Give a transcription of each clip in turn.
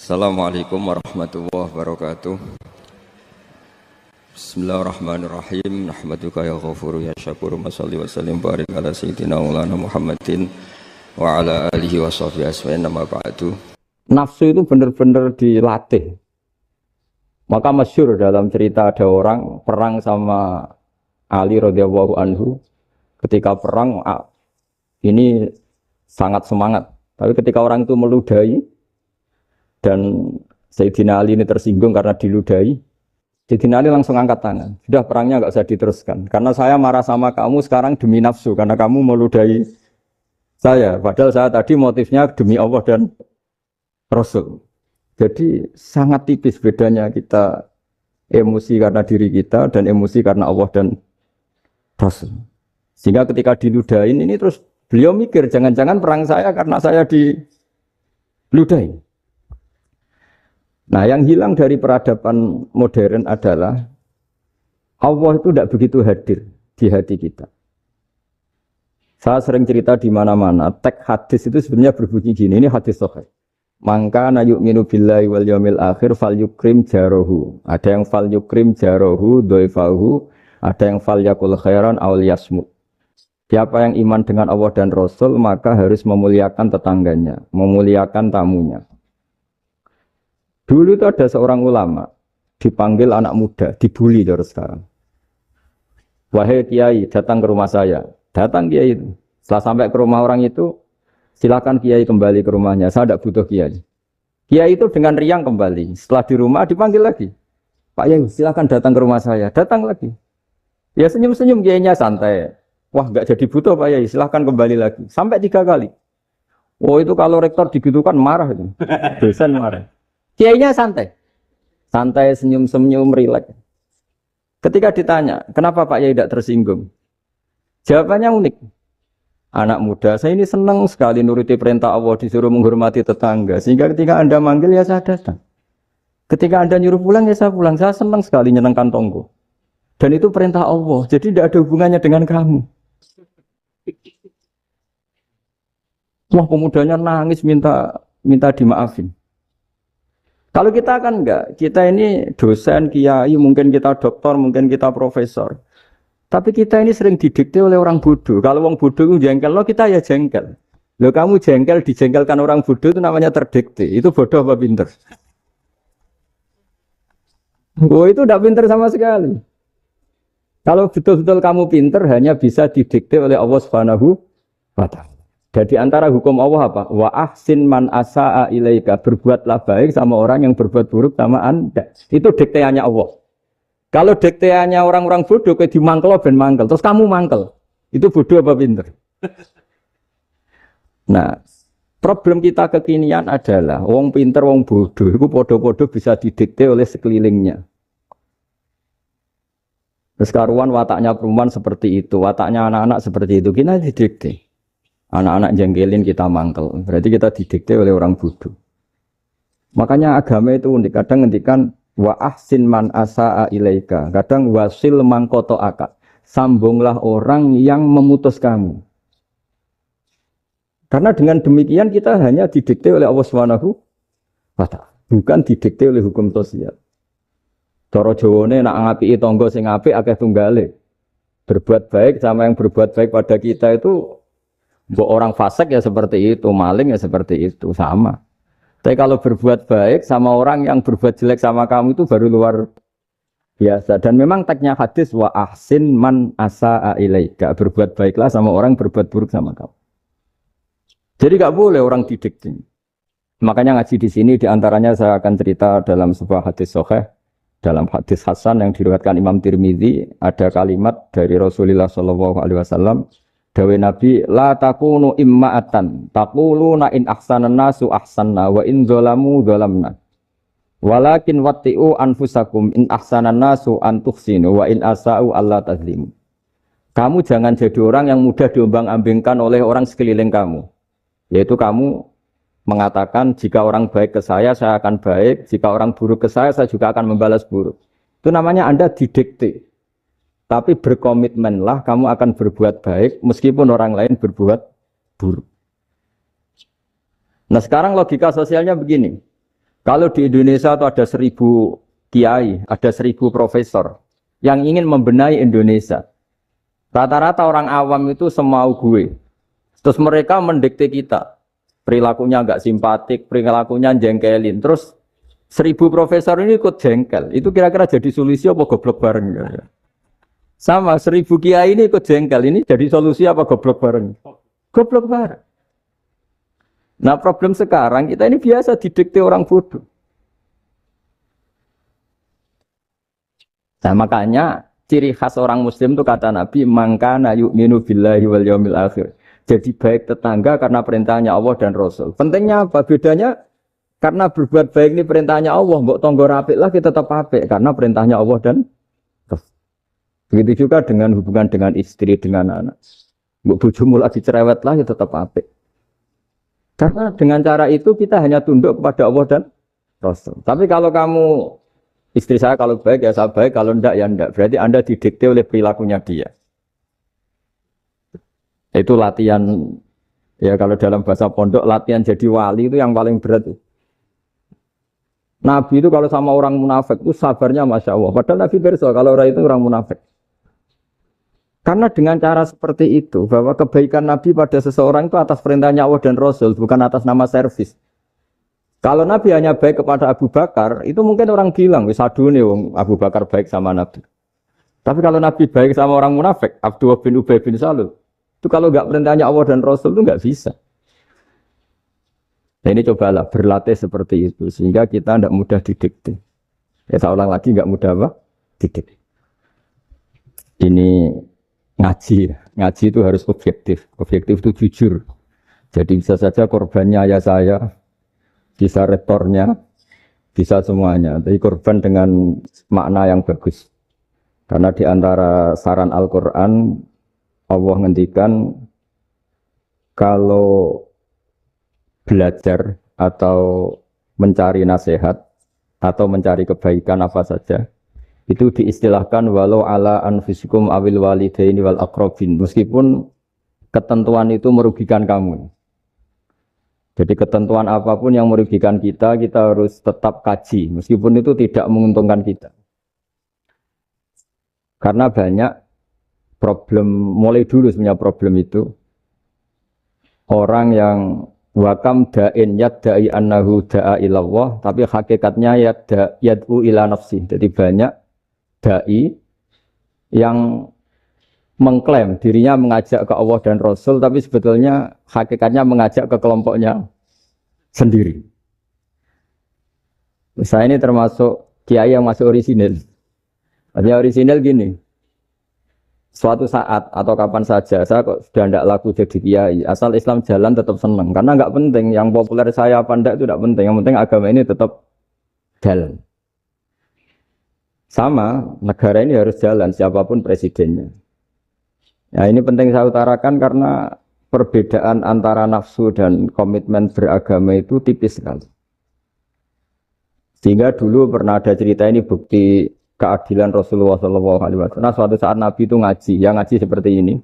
Assalamualaikum warahmatullahi wabarakatuh. Bismillahirrahmanirrahim. Nahmaduka ya ghafuru ya syakuru. Mashalli wa sallim barik ala sayyidina maulana Muhammadin wa ala alihi wa sahbihi asma'in nama ba'du. Nafsu itu benar-benar dilatih. Maka masyhur dalam cerita ada orang perang sama Ali radhiyallahu anhu. Ketika perang ini sangat semangat. Tapi ketika orang itu meludahi dan Sayyidina Ali ini tersinggung karena diludahi, Sayyidina Ali langsung angkat tangan. Sudah, perangnya nggak usah diteruskan. Karena saya marah sama kamu sekarang demi nafsu, karena kamu meludahi saya. Padahal saya tadi motifnya demi Allah dan Rasul. Jadi sangat tipis bedanya kita emosi karena diri kita dan emosi karena Allah dan Rasul. Sehingga ketika diludahin ini terus beliau mikir, jangan-jangan perang saya karena saya diludahin. Nah, yang hilang dari peradaban modern adalah Allah itu tidak begitu hadir di hati kita. Saya sering cerita di mana-mana, teks hadis itu sebenarnya berbunyi gini, ini hadis sahih. Mangka na yu'minu billahi wal yaumil akhir fal yukrim jarohu. Ada yang fal yukrim jarohu doifahu, ada yang fal yakul khairan aul yasmut. Siapa yang iman dengan Allah dan Rasul maka harus memuliakan tetangganya, memuliakan tamunya. Dulu itu ada seorang ulama dipanggil anak muda, dibully terus sekarang. Wahai kiai, datang ke rumah saya. Datang kiai itu. Setelah sampai ke rumah orang itu, silakan kiai kembali ke rumahnya. Saya tidak butuh kiai. Kiai itu dengan riang kembali. Setelah di rumah dipanggil lagi. Pak Yai, silakan datang ke rumah saya. Datang lagi. Ya senyum-senyum kiainya santai. Wah, nggak jadi butuh Pak Yai, silakan kembali lagi. Sampai 3 kali. Oh, itu kalau rektor digitukan marah itu. Dosen marah. Kiainya santai. Santai, senyum-senyum, rileks. Ketika ditanya, kenapa Pak Yai tidak tersinggung? Jawabannya unik. Anak muda, saya ini senang sekali nuruti perintah Allah, disuruh menghormati tetangga. Sehingga ketika Anda manggil, ya saya datang. Ketika Anda nyuruh pulang, ya saya pulang. Saya senang sekali nyenangkan tonggo. Dan itu perintah Allah, jadi tidak ada hubungannya dengan kamu. Wah, pemudanya nangis minta dimaafin. Kalau kita kan enggak, kita ini dosen, kiai, mungkin kita doktor, mungkin kita profesor. Tapi kita ini sering didikte oleh orang bodoh. Kalau orang bodoh itu jengkel, lo kita ya jengkel. Lo kamu jengkel, dijengkelkan orang bodoh itu namanya terdikte. Itu bodoh apa pinter? Oh, itu tidak pinter sama sekali. Kalau betul-betul kamu pinter, hanya bisa didikte oleh Allah Subhanahu wa Ta'ala. Jadi antara hukum Allah apa? Wa ahsin man asa'a ilaika. Berbuatlah baik sama orang yang berbuat buruk sama Anda. Itu dikteannya Allah. Kalau dikteannya orang-orang bodoh, kayak dimangkel ben mangkel. Terus kamu mangkel. Itu bodoh apa pinter? Nah, problem kita kekinian adalah wong pinter, wong bodoh. Itu bodoh-bodoh bisa didikte oleh sekelilingnya. Terus karuan wataknya perempuan seperti itu. Wataknya anak-anak seperti itu. Kita didikte. Anak-anak jengkelin kita mangkel. Berarti kita didikte oleh orang bodoh. Makanya agama itu unik. Kadang ngendikan wa ahsin man asa'a ilaika. Kadang wasil man qata'aka. Sambunglah orang yang memutus kamu. Karena dengan demikian kita hanya didikte oleh Allah Subhanahu wa Ta'ala. Bukan didikte oleh hukum sosial. Cara Jawane nak ngapiki tangga sing apik akeh tunggale. Berbuat baik sama yang berbuat baik pada kita itu mbok orang fasik ya seperti itu, maling ya seperti itu, sama. Tapi kalau berbuat baik sama orang yang berbuat jelek sama kamu itu baru luar biasa. Dan memang teksnya hadis wa ahsin man asa'a ilaika. Berbuat baiklah sama orang berbuat buruk sama kamu. Jadi enggak boleh orang didikte. Makanya ngaji di sini diantaranya saya akan cerita dalam sebuah hadis sahih. Dalam hadis hasan yang diriwayatkan Imam Tirmidzi ada kalimat dari Rasulullah sallallahu alaihi wasallam. Dawe Nabi, la takunu imma'atan, taquluna in ahsanan nasu ahsanna, wa in zolamu zolamna. Walakin watti'u anfusakum in ahsanan nasu antuhsinu, wa in asa'u Allah tazlimu. Kamu jangan jadi orang yang mudah diombang-ambingkan oleh orang sekeliling kamu. Yaitu kamu mengatakan, jika orang baik ke saya akan baik, jika orang buruk ke saya juga akan membalas buruk. Itu namanya Anda didikte. Tapi berkomitmenlah kamu akan berbuat baik meskipun orang lain berbuat buruk. Nah sekarang logika sosialnya begini. Kalau di Indonesia itu ada 1000 kiai, ada 1000 profesor yang ingin membenahi Indonesia. Rata-rata orang awam itu semau gue. Terus mereka mendikte kita. Perilakunya enggak simpatik, perilakunya jengkelin. Terus 1000 profesor ini ikut jengkel. Itu kira-kira jadi solusi apa goblok bareng? Sama 1000 kiai ini ikut jengkel. Ini jadi solusi apa goblok bareng? Goblok bareng. Nah problem sekarang kita ini biasa didikte orang bodoh. Nah makanya ciri khas orang muslim itu kata Nabi mangkana yu'minu billahi wal yaumil akhir. Jadi baik tetangga karena perintahnya Allah dan Rasul. Pentingnya apa? Bedanya karena berbuat baik ini perintahnya Allah, mbok tonggo apik lah kita tetap apik karena perintahnya Allah dan Rasul. Begitu juga dengan hubungan dengan istri, dengan anak. Mbok bojomu lagi cerewet lah kita tetap apik. Karena dengan cara itu kita hanya tunduk kepada Allah dan Rasul. Tapi kalau kamu, istri saya kalau baik ya saya baik, kalau enggak ya enggak. Berarti Anda didikte oleh perilakunya dia. Itu latihan, ya kalau dalam bahasa pondok, latihan jadi wali itu yang paling berat. Nabi itu kalau sama orang munafik itu sabarnya Masya Allah. Padahal Nabi berso kalau orang itu orang munafik. Karena dengan cara seperti itu, bahwa kebaikan Nabi pada seseorang itu atas perintahnya Allah dan Rasul, bukan atas nama servis. Kalau Nabi hanya baik kepada Abu Bakar, itu mungkin orang bilang, wis adune wong Abu Bakar baik sama Nabi. Tapi kalau Nabi baik sama orang munafik, Abdullah bin Ubay bin Salul, itu kalau enggak perintahnya Allah dan Rasul itu enggak bisa. Nah ini cobalah berlatih seperti itu, sehingga kita tidak mudah didikte. Ya saya ulang lagi, enggak mudah apa? Didikte. Ini ngaji itu harus objektif itu jujur. Jadi bisa saja korbannya ayah saya, bisa rektornya, bisa semuanya. Tapi korban dengan makna yang bagus. Karena di antara saran Al-Quran, Allah ngendikan kalau belajar atau mencari nasihat atau mencari kebaikan apa saja, itu diistilahkan walau ala anfusikum awil walidaini wal aqrabin, meskipun ketentuan itu merugikan kamu. Jadi ketentuan apapun yang merugikan kita harus tetap kaji meskipun itu tidak menguntungkan kita. Karena banyak problem, mulai dulu sebenarnya problem itu orang yang wakam da'in yadda'i annahu da'a ilallah tapi hakikatnya yad'u ila nafsi. Jadi banyak dai yang mengklaim dirinya mengajak ke Allah dan Rasul, tapi sebetulnya hakikatnya mengajak ke kelompoknya sendiri. Saya ini termasuk kiai yang masih orisinil. Artinya orisinil gini, suatu saat atau kapan saja saya kok sudah tidak laku jadi kiai, asal Islam jalan tetap senang. Karena nggak penting yang populer saya apa enggak itu tidak penting, yang penting agama ini tetap jalan. Sama, negara ini harus jalan, siapapun presidennya. Ya ini penting saya utarakan karena perbedaan antara nafsu dan komitmen beragama itu tipis sekali. Sehingga dulu pernah ada cerita ini bukti keadilan Rasulullah SAW. Nah suatu saat Nabi itu ngaji, yang ngaji seperti ini.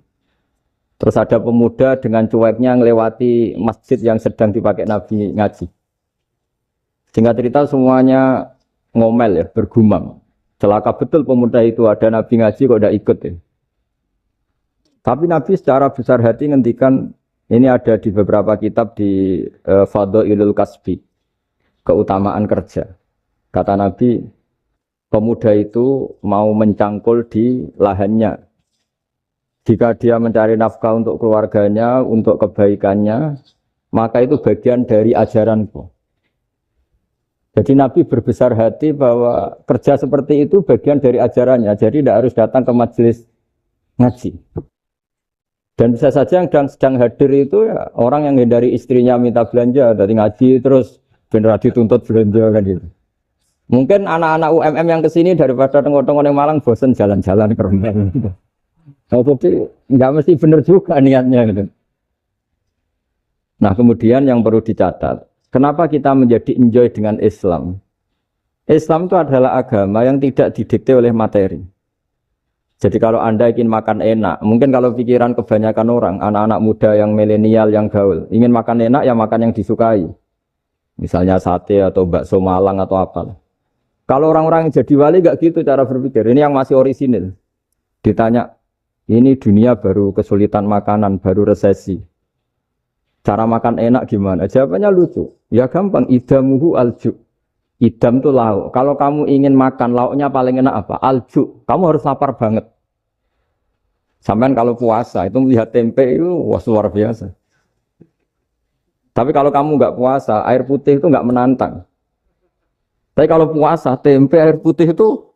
Terus ada pemuda dengan cueknya ngelewati masjid yang sedang dipakai Nabi ngaji. Sehingga cerita semuanya ngomel ya, bergumam. Celaka betul pemuda itu, ada Nabi ngaji kok tidak ikut ya. Tapi Nabi secara besar hati ngendikan, ini ada di beberapa kitab di Fadhailul Kasbi, keutamaan kerja. Kata Nabi, pemuda itu mau mencangkul di lahannya. Jika dia mencari nafkah untuk keluarganya, untuk kebaikannya, maka itu bagian dari ajaranku. Jadi Nabi berbesar hati bahwa kerja seperti itu bagian dari ajarannya. Jadi tidak harus datang ke majelis ngaji. Dan bisa saja yang sedang hadir itu ya orang yang hindari istrinya minta belanja dari ngaji terus benar dituntut belanja kan gitu. Mungkin anak-anak UMM yang kesini daripada tengok-tengok yang Malang bosan jalan-jalan ke rumah. Tapi nggak mesti benar juga niatnya gitu. Nah kemudian yang perlu dicatat. Kenapa kita menjadi enjoy dengan Islam? Islam itu adalah agama yang tidak didikte oleh materi. Jadi kalau Anda ingin makan enak, mungkin kalau pikiran kebanyakan orang, anak-anak muda yang milenial, yang gaul, ingin makan enak ya makan yang disukai. Misalnya sate atau bakso Malang atau apa. Kalau orang-orang yang jadi wali gak gitu cara berpikir. Ini yang masih orisinil. Ditanya, ini dunia baru kesulitan makanan, baru resesi. Cara makan enak gimana? Jawabannya lucu. Ya gampang, idamuhu alju. Idam itu lauk. Kalau kamu ingin makan lauknya paling enak apa? Alju. Kamu harus lapar banget. Sampai kalau puasa itu melihat tempe itu wah luar biasa. Tapi kalau kamu nggak puasa, air putih itu nggak menantang. Tapi kalau puasa, tempe air putih itu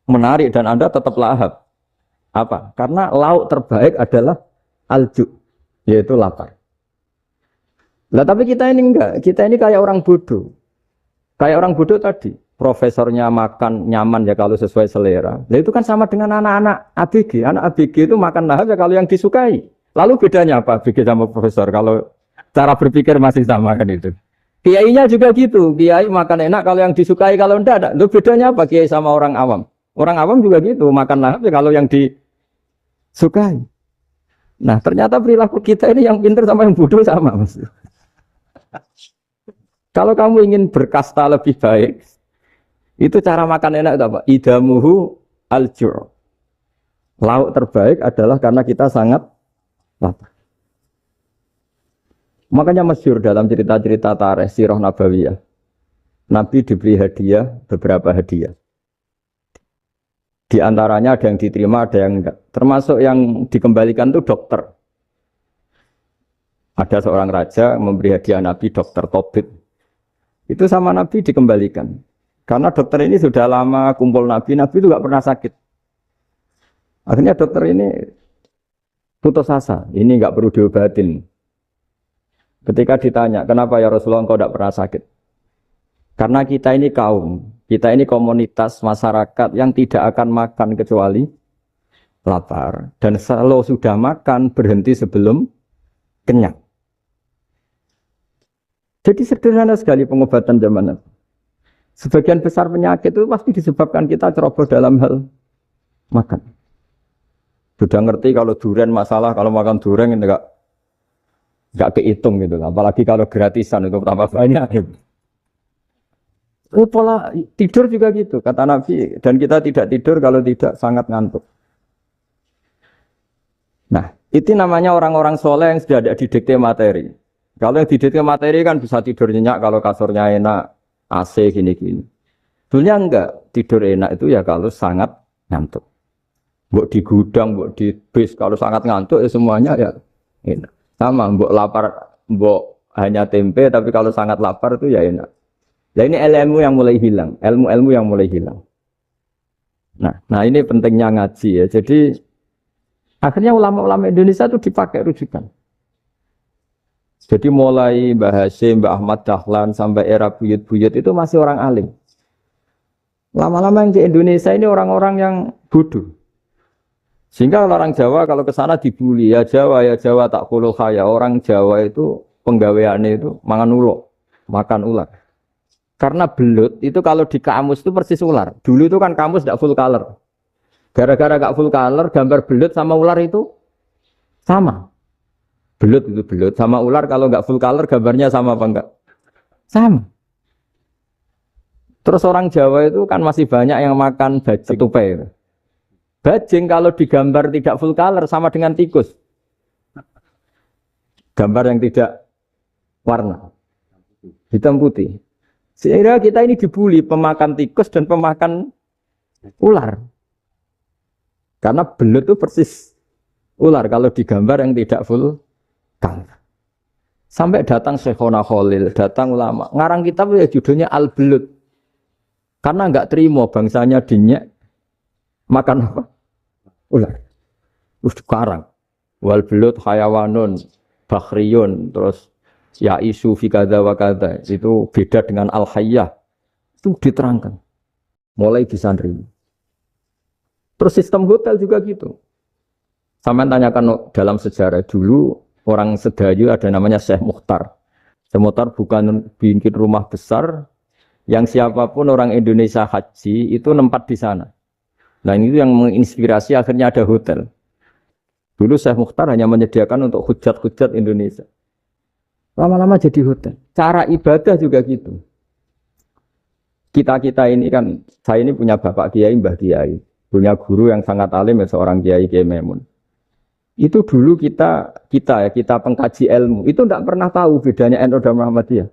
menarik dan Anda tetap lahap. Apa? Karena lauk terbaik adalah alju, yaitu lapar. Nah, tapi kita ini enggak. Kita ini kayak orang bodoh. Kayak orang bodoh tadi. Profesornya makan nyaman ya kalau sesuai selera. Nah, itu kan sama dengan anak-anak ABG. Anak ABG itu makan lahap ya kalau yang disukai. Lalu bedanya apa ABG sama profesor? Kalau cara berpikir masih sama kan itu. Kiainya juga gitu. Kiai makan enak kalau yang disukai, kalau enggak ada. Lalu bedanya apa kiai sama orang awam? Orang awam juga gitu. Makan lahap ya kalau yang disukai. Nah, ternyata perilaku kita ini yang pintar sama yang bodoh sama, Mas. Kalau kamu ingin berkasta lebih baik, itu cara makan enak itu apa? Idamuhu aljur. Lauk terbaik adalah karena kita sangat lapar. Makanya masyhur dalam cerita-cerita tarikh sirah nabawiyah. Nabi diberi hadiah, beberapa hadiah. Di antaranya ada yang diterima, ada yang enggak. Termasuk yang dikembalikan itu dokter. Ada seorang raja memberi hadiah Nabi dokter Tobit. Itu sama Nabi dikembalikan. Karena dokter ini sudah lama kumpul Nabi itu gak pernah sakit. Akhirnya dokter ini putus asa, ini gak perlu diobatin. Ketika ditanya, kenapa ya Rasulullah engkau gak pernah sakit? Karena kita ini kaum, kita ini komunitas masyarakat yang tidak akan makan kecuali lapar. Dan kalau sudah makan, berhenti sebelum kenyang. Jadi sederhana sekali pengobatan zaman itu. Sebagian besar penyakit itu pasti disebabkan kita ceroboh dalam hal makan. Sudah ngerti kalau durian masalah, kalau makan durian itu enggak kehitung gitu. Apalagi kalau gratisan itu tambah banyak. Gitu. Pola tidur juga gitu, kata Nabi. Dan kita tidak tidur kalau tidak sangat ngantuk. Nah, itu namanya orang-orang soleh yang sudah ada didikte materi. Kalau yang didikte materi kan bisa tidur nyenyak kalau kasurnya enak, AC gini-gini. Sebenarnya enggak, tidur enak itu ya kalau sangat ngantuk. Mbok di gudang, mbok di bis, kalau sangat ngantuk ya semuanya ya enak. Sama, mbok lapar, mbok hanya tempe, tapi kalau sangat lapar itu ya enak. Nah ini ilmu yang mulai hilang, ilmu-ilmu yang mulai hilang. Nah ini pentingnya ngaji ya. Jadi akhirnya ulama-ulama Indonesia itu dipakai rujukan. Jadi mulai Mbah Hasyim, Mbah Ahmad Dahlan sampai era buyut-buyut itu masih orang alim. Lama-lama yang di Indonesia ini orang-orang yang bodoh. Sehingga orang Jawa kalau ke sana dibully, ya Jawa tak kulul khaya. Orang Jawa itu penggaweannya itu mangan ulo, makan ular. Karena belut itu kalau di kamus itu persis ular. Dulu itu kan kamus tidak full color. Gara-gara gak full color, gambar belut sama ular itu sama. Belut itu belut sama ular kalau nggak full color gambarnya sama apa enggak? Sama. Terus orang Jawa itu kan masih banyak yang makan bajing tupai. Bajing kalau digambar tidak full color sama dengan tikus. Gambar yang tidak warna hitam putih. Sehingga kita ini dibully pemakan tikus dan pemakan ular. Karena belut itu persis ular kalau digambar yang tidak full. Sampai datang Syekhona Khalil, datang ulama. Ngarang kitab ya judulnya Al-Belut. Karena enggak terima bangsanya dinyek makan apa? Ular. Terus dikarang. Wal belut hayawanun bakhriyun terus ya isu fi kadza wa kadza. Itu beda dengan al-hayyah. Itu diterangkan. Mulai bisa nerima. Terus sistem hotel juga gitu. Sampai tanyakan dalam sejarah dulu orang Sedayu ada namanya Syekh Mukhtar. Syekh Mukhtar bukan bikin rumah besar yang siapapun orang Indonesia haji itu nempat di sana. Nah ini yang menginspirasi akhirnya ada hotel. Dulu Syekh Mukhtar hanya menyediakan untuk hujat-hujat Indonesia. Lama-lama jadi hotel. Cara ibadah juga gitu. Kita ini kan, saya ini punya bapak kiai, mbah kiai, punya guru yang sangat alim, ya, seorang kiai Kiai Memun. Itu dulu kita pengkaji ilmu, itu tidak pernah tahu bedanya NU dan Muhammadiyah.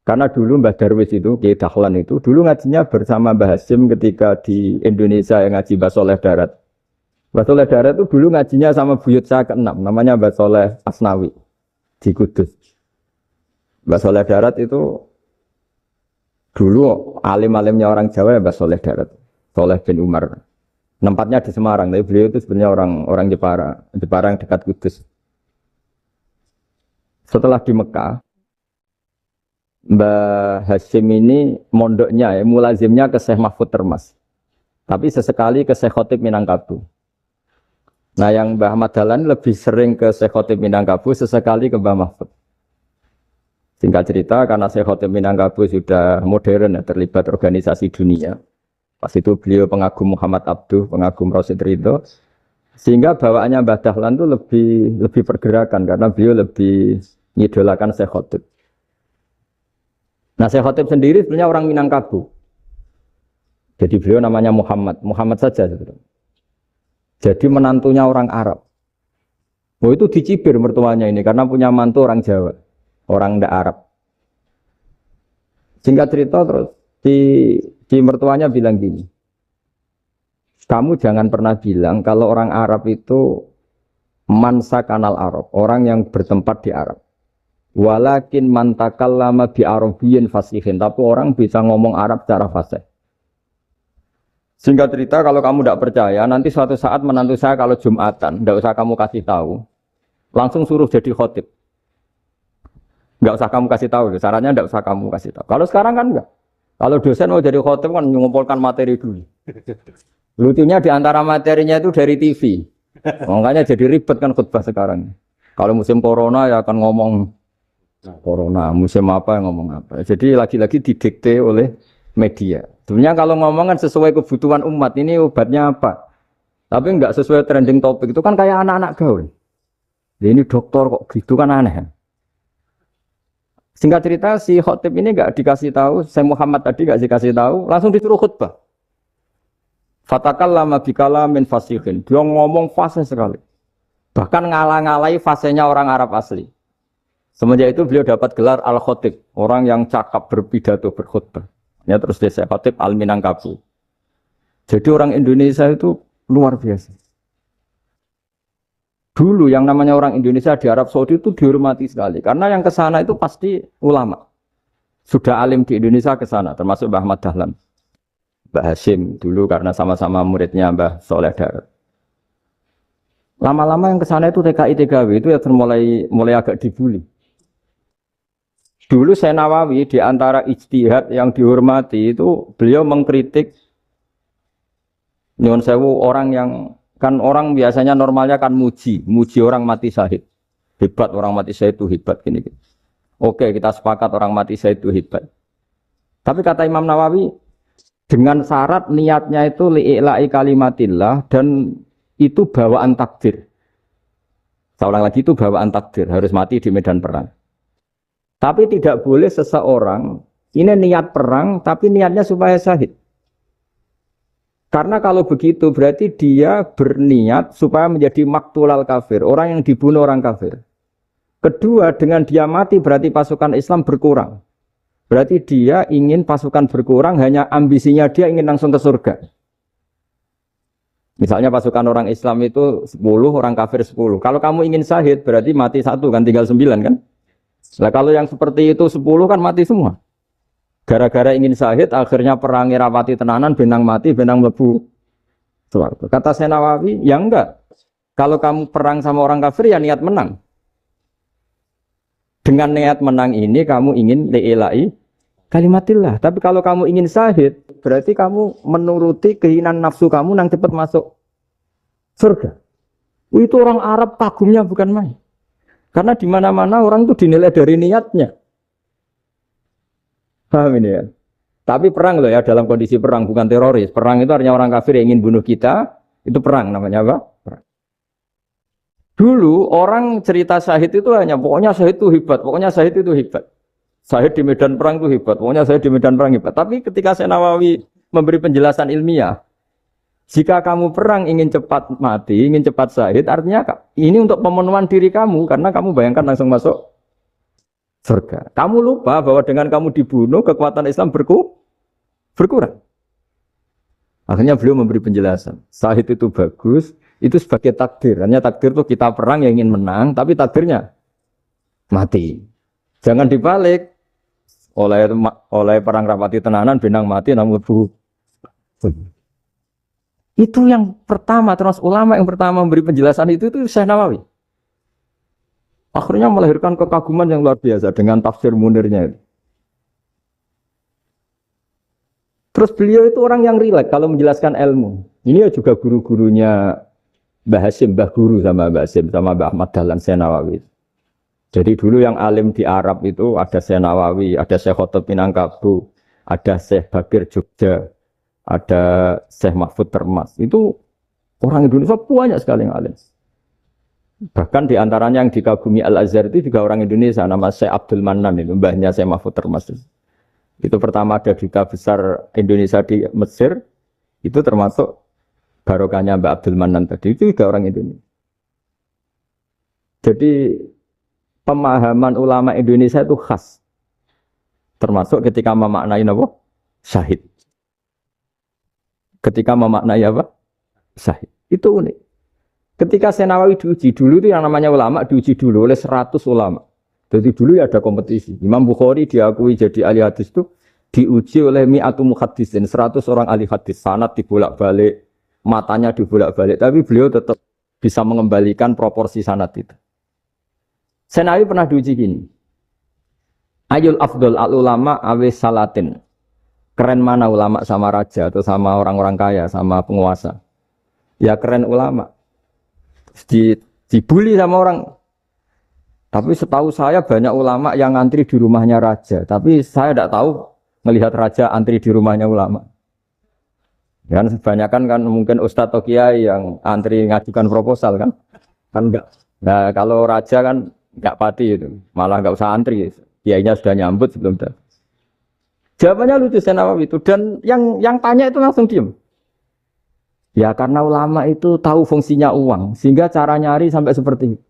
Karena dulu Mbah Darwis itu, Kiai Dahlan itu, dulu ngajinya bersama Mbah Hasim ketika di Indonesia yang ngaji Mbah Soleh Darat. Mbah Soleh Darat itu dulu ngajinya sama buyut saya ke-6, namanya Mbah Soleh Asnawi di Kudus. Mbah Soleh Darat itu dulu alim-alimnya orang Jawa ya Mbah Soleh Darat, Soleh bin Umar. Tempatnya di Semarang, tapi beliau itu sebenarnya orang Jepara yang dekat Kudus. Setelah di Mekah, Mbah Hasyim ini mondoknya, ya, mulazimnya ke Syekh Mahfud Termas. Tapi sesekali ke Syekh Khotib Minangkabau. Nah yang Mbah Ahmad Dahlan lebih sering ke Syekh Khotib Minangkabau, sesekali ke Mbah Mahfud. Singkat cerita, karena Syekh Khotib Minangkabau sudah modern, ya, terlibat organisasi dunia. Pas itu beliau pengagum Muhammad Abduh, pengagum Rasid Ridho. Sehingga bawaannya Mbah Dahlan itu lebih pergerakan, karena beliau lebih mengidolakan Syekh Khotib. Nah, Syekh Khotib sendiri sebenarnya orang Minangkabau. Jadi beliau namanya Muhammad saja sebetulnya. Jadi menantunya orang Arab. Oh itu dicibir mertuanya ini karena punya mantu orang Jawa, orang ndak Arab. Singkat cerita terus di mertuanya bilang gini, kamu jangan pernah bilang kalau orang Arab itu mansa kanal Arab, orang yang bertempat di Arab. Walakin mantakallama bi arabiyyin fasihin, tapi orang bisa ngomong Arab secara fasih. Singkat cerita, kalau kamu tidak percaya, nanti suatu saat menantu saya kalau Jumatan, tidak usah kamu kasih tahu, langsung suruh jadi khotib. Tidak usah kamu kasih tahu, syaratnya tidak usah kamu kasih tahu. Kalau sekarang kan enggak. Kalau dosen mau jadi khotib kan mengumpulkan materi dulu. Lucunya di antara materinya itu dari TV. Makanya jadi ribet kan khutbah sekarang. Kalau musim corona ya akan ngomong corona, musim apa ngomong apa. Jadi lagi-lagi didikte oleh media. Sebenarnya kalau ngomong kan sesuai kebutuhan umat, ini obatnya apa. Tapi enggak sesuai trending topik, itu kan kayak anak-anak gaul. Ini dokter kok gitu kan aneh. Singkat cerita si khotib ini enggak dikasih tahu, Syekh Muhammad tadi enggak dikasih tahu, langsung disuruh khutbah. Fatakallama bikalamin fasihin. Dia ngomong fasih sekali. Bahkan ngalah-ngalahi fasihnya orang Arab asli. Semenjak itu beliau dapat gelar Al-Khotib, orang yang cakap berpidato berkhutbah. Ya terus dia Syekh Khotib Al-Minangkabau. Jadi orang Indonesia itu luar biasa. Dulu yang namanya orang Indonesia di Arab Saudi itu dihormati sekali. Karena yang ke sana itu pasti ulama. Sudah alim di Indonesia ke sana, termasuk Mbah Ahmad Dahlan. Mbah Hasyim dulu karena sama-sama muridnya Mbah Soleh Darat. Lama-lama yang ke sana itu TKI TKW itu ya mulai agak dibully. Dulu Syekh Nawawi di antara ijtihad yang dihormati itu beliau mengkritik nyuwun sewu orang yang kan orang biasanya normalnya kan muji orang mati syahid. Hebat orang mati syahid itu hebat gini. Oke, kita sepakat orang mati syahid itu hebat. Tapi kata Imam Nawawi dengan syarat niatnya itu li'ila'i kalimatillah dan itu bawaan takdir. Saya ulang lagi, itu bawaan takdir, harus mati di medan perang. Tapi tidak boleh seseorang ini niat perang tapi niatnya supaya syahid. Karena kalau begitu berarti dia berniat supaya menjadi maktulal kafir, orang yang dibunuh orang kafir. Kedua, dengan dia mati berarti pasukan Islam berkurang. Berarti dia ingin pasukan berkurang, hanya ambisinya dia ingin langsung ke surga. Misalnya pasukan orang Islam itu 10, orang kafir 10. Kalau kamu ingin syahid berarti mati 1 kan, tinggal 9 kan. Nah kalau yang seperti itu 10 kan mati semua. Gara-gara ingin syahid akhirnya perangi rapati tenanan, benang mati, benang mlebu swarga. Kata Syekh Nawawi, ya enggak. Kalau kamu perang sama orang kafir ya niat menang. Dengan niat menang ini kamu ingin li'ila'i kalimatillah. Tapi kalau kamu ingin syahid, berarti kamu menuruti keinginan nafsu kamu yang cepat masuk surga. Itu orang Arab kagumnya bukan main. Karena di mana-mana orang itu dinilai dari niatnya. Paham ini ya? Tapi perang loh ya, dalam kondisi perang, bukan teroris. Perang itu artinya orang kafir yang ingin bunuh kita, itu perang namanya apa? Perang. Dulu orang cerita syahid itu hanya pokoknya syahid itu hebat, pokoknya syahid itu hebat. Syahid di medan perang itu hebat, pokoknya syahid di medan perang hebat. Tapi ketika Syekh Nawawi memberi penjelasan ilmiah, jika kamu perang ingin cepat mati, ingin cepat syahid, artinya ini untuk pemenuhan diri kamu karena kamu bayangkan langsung masuk surga. Kamu lupa bahwa dengan kamu dibunuh kekuatan Islam berkurang. Akhirnya beliau memberi penjelasan. Syahid itu bagus, itu sebagai takdir. Hanya takdir itu kita perang yang ingin menang, tapi takdirnya mati. Jangan dibalik. Oleh perang rapati tenanan, benang mati namun itu yang pertama, terus ulama yang pertama memberi penjelasan itu Syekh Nawawi. Akhirnya melahirkan kekaguman yang luar biasa dengan tafsir Munirnya itu. Terus beliau itu orang yang rileks kalau menjelaskan ilmu. Ini juga guru-gurunya Mbah Hasyim, Mbah Guru sama Mbah Hasyim, sama Mbah Ahmad Dahlan Syekh Nawawi. Jadi dulu yang alim di Arab itu ada Syekh Nawawi, ada Syekh Khotib Minangkabau, ada Syekh Bakir Jogja, ada Syekh Mahfud Termas. Itu orang Indonesia banyak sekali yang alim. Bahkan di antaranya yang dikagumi Al-Azhar itu juga orang Indonesia, nama Syekh Abdul Manan, itu mbahnya Syekh Mahfud Termas. Itu pertama ada duta besar Indonesia di Mesir, itu termasuk barokahnya Mbak Abdul Manan tadi, itu juga orang Indonesia. Jadi pemahaman ulama Indonesia itu khas, termasuk ketika memaknai apa? Syahid. Ketika memaknai apa? Syahid. Itu unik. Ketika Syekh Nawawi diuji dulu itu yang namanya ulama diuji dulu oleh 100 ulama. Jadi dulu ya ada kompetisi. Imam Bukhari diakui jadi ahli hadis itu diuji oleh mi'atu muhaddisin, 100 orang ahli hadis. Sanad dibolak-balik, matanya dibolak-balik, tapi beliau tetap bisa mengembalikan proporsi sanad itu. Syekh Nawawi pernah diuji gini. Ayul afdol al ulama awis salatin. Keren mana ulama sama raja atau sama orang-orang kaya, sama penguasa? Ya keren ulama. Dibully sama orang. Tapi setahu saya banyak ulama yang antri di rumahnya raja. Tapi saya tidak tahu melihat raja antri di rumahnya ulama. Kan kebanyakan kan mungkin ustadz atau kiai yang antri ngajukan proposal kan enggak. Nah kalau raja kan enggak pati itu, malah enggak usah antri. Kiainya sudah nyambut sebelum datang. Jawabannya lucu Syekh Nawawi itu, dan yang tanya itu langsung diem. Ya karena ulama itu tahu fungsinya uang, sehingga cara nyari sampai seperti itu.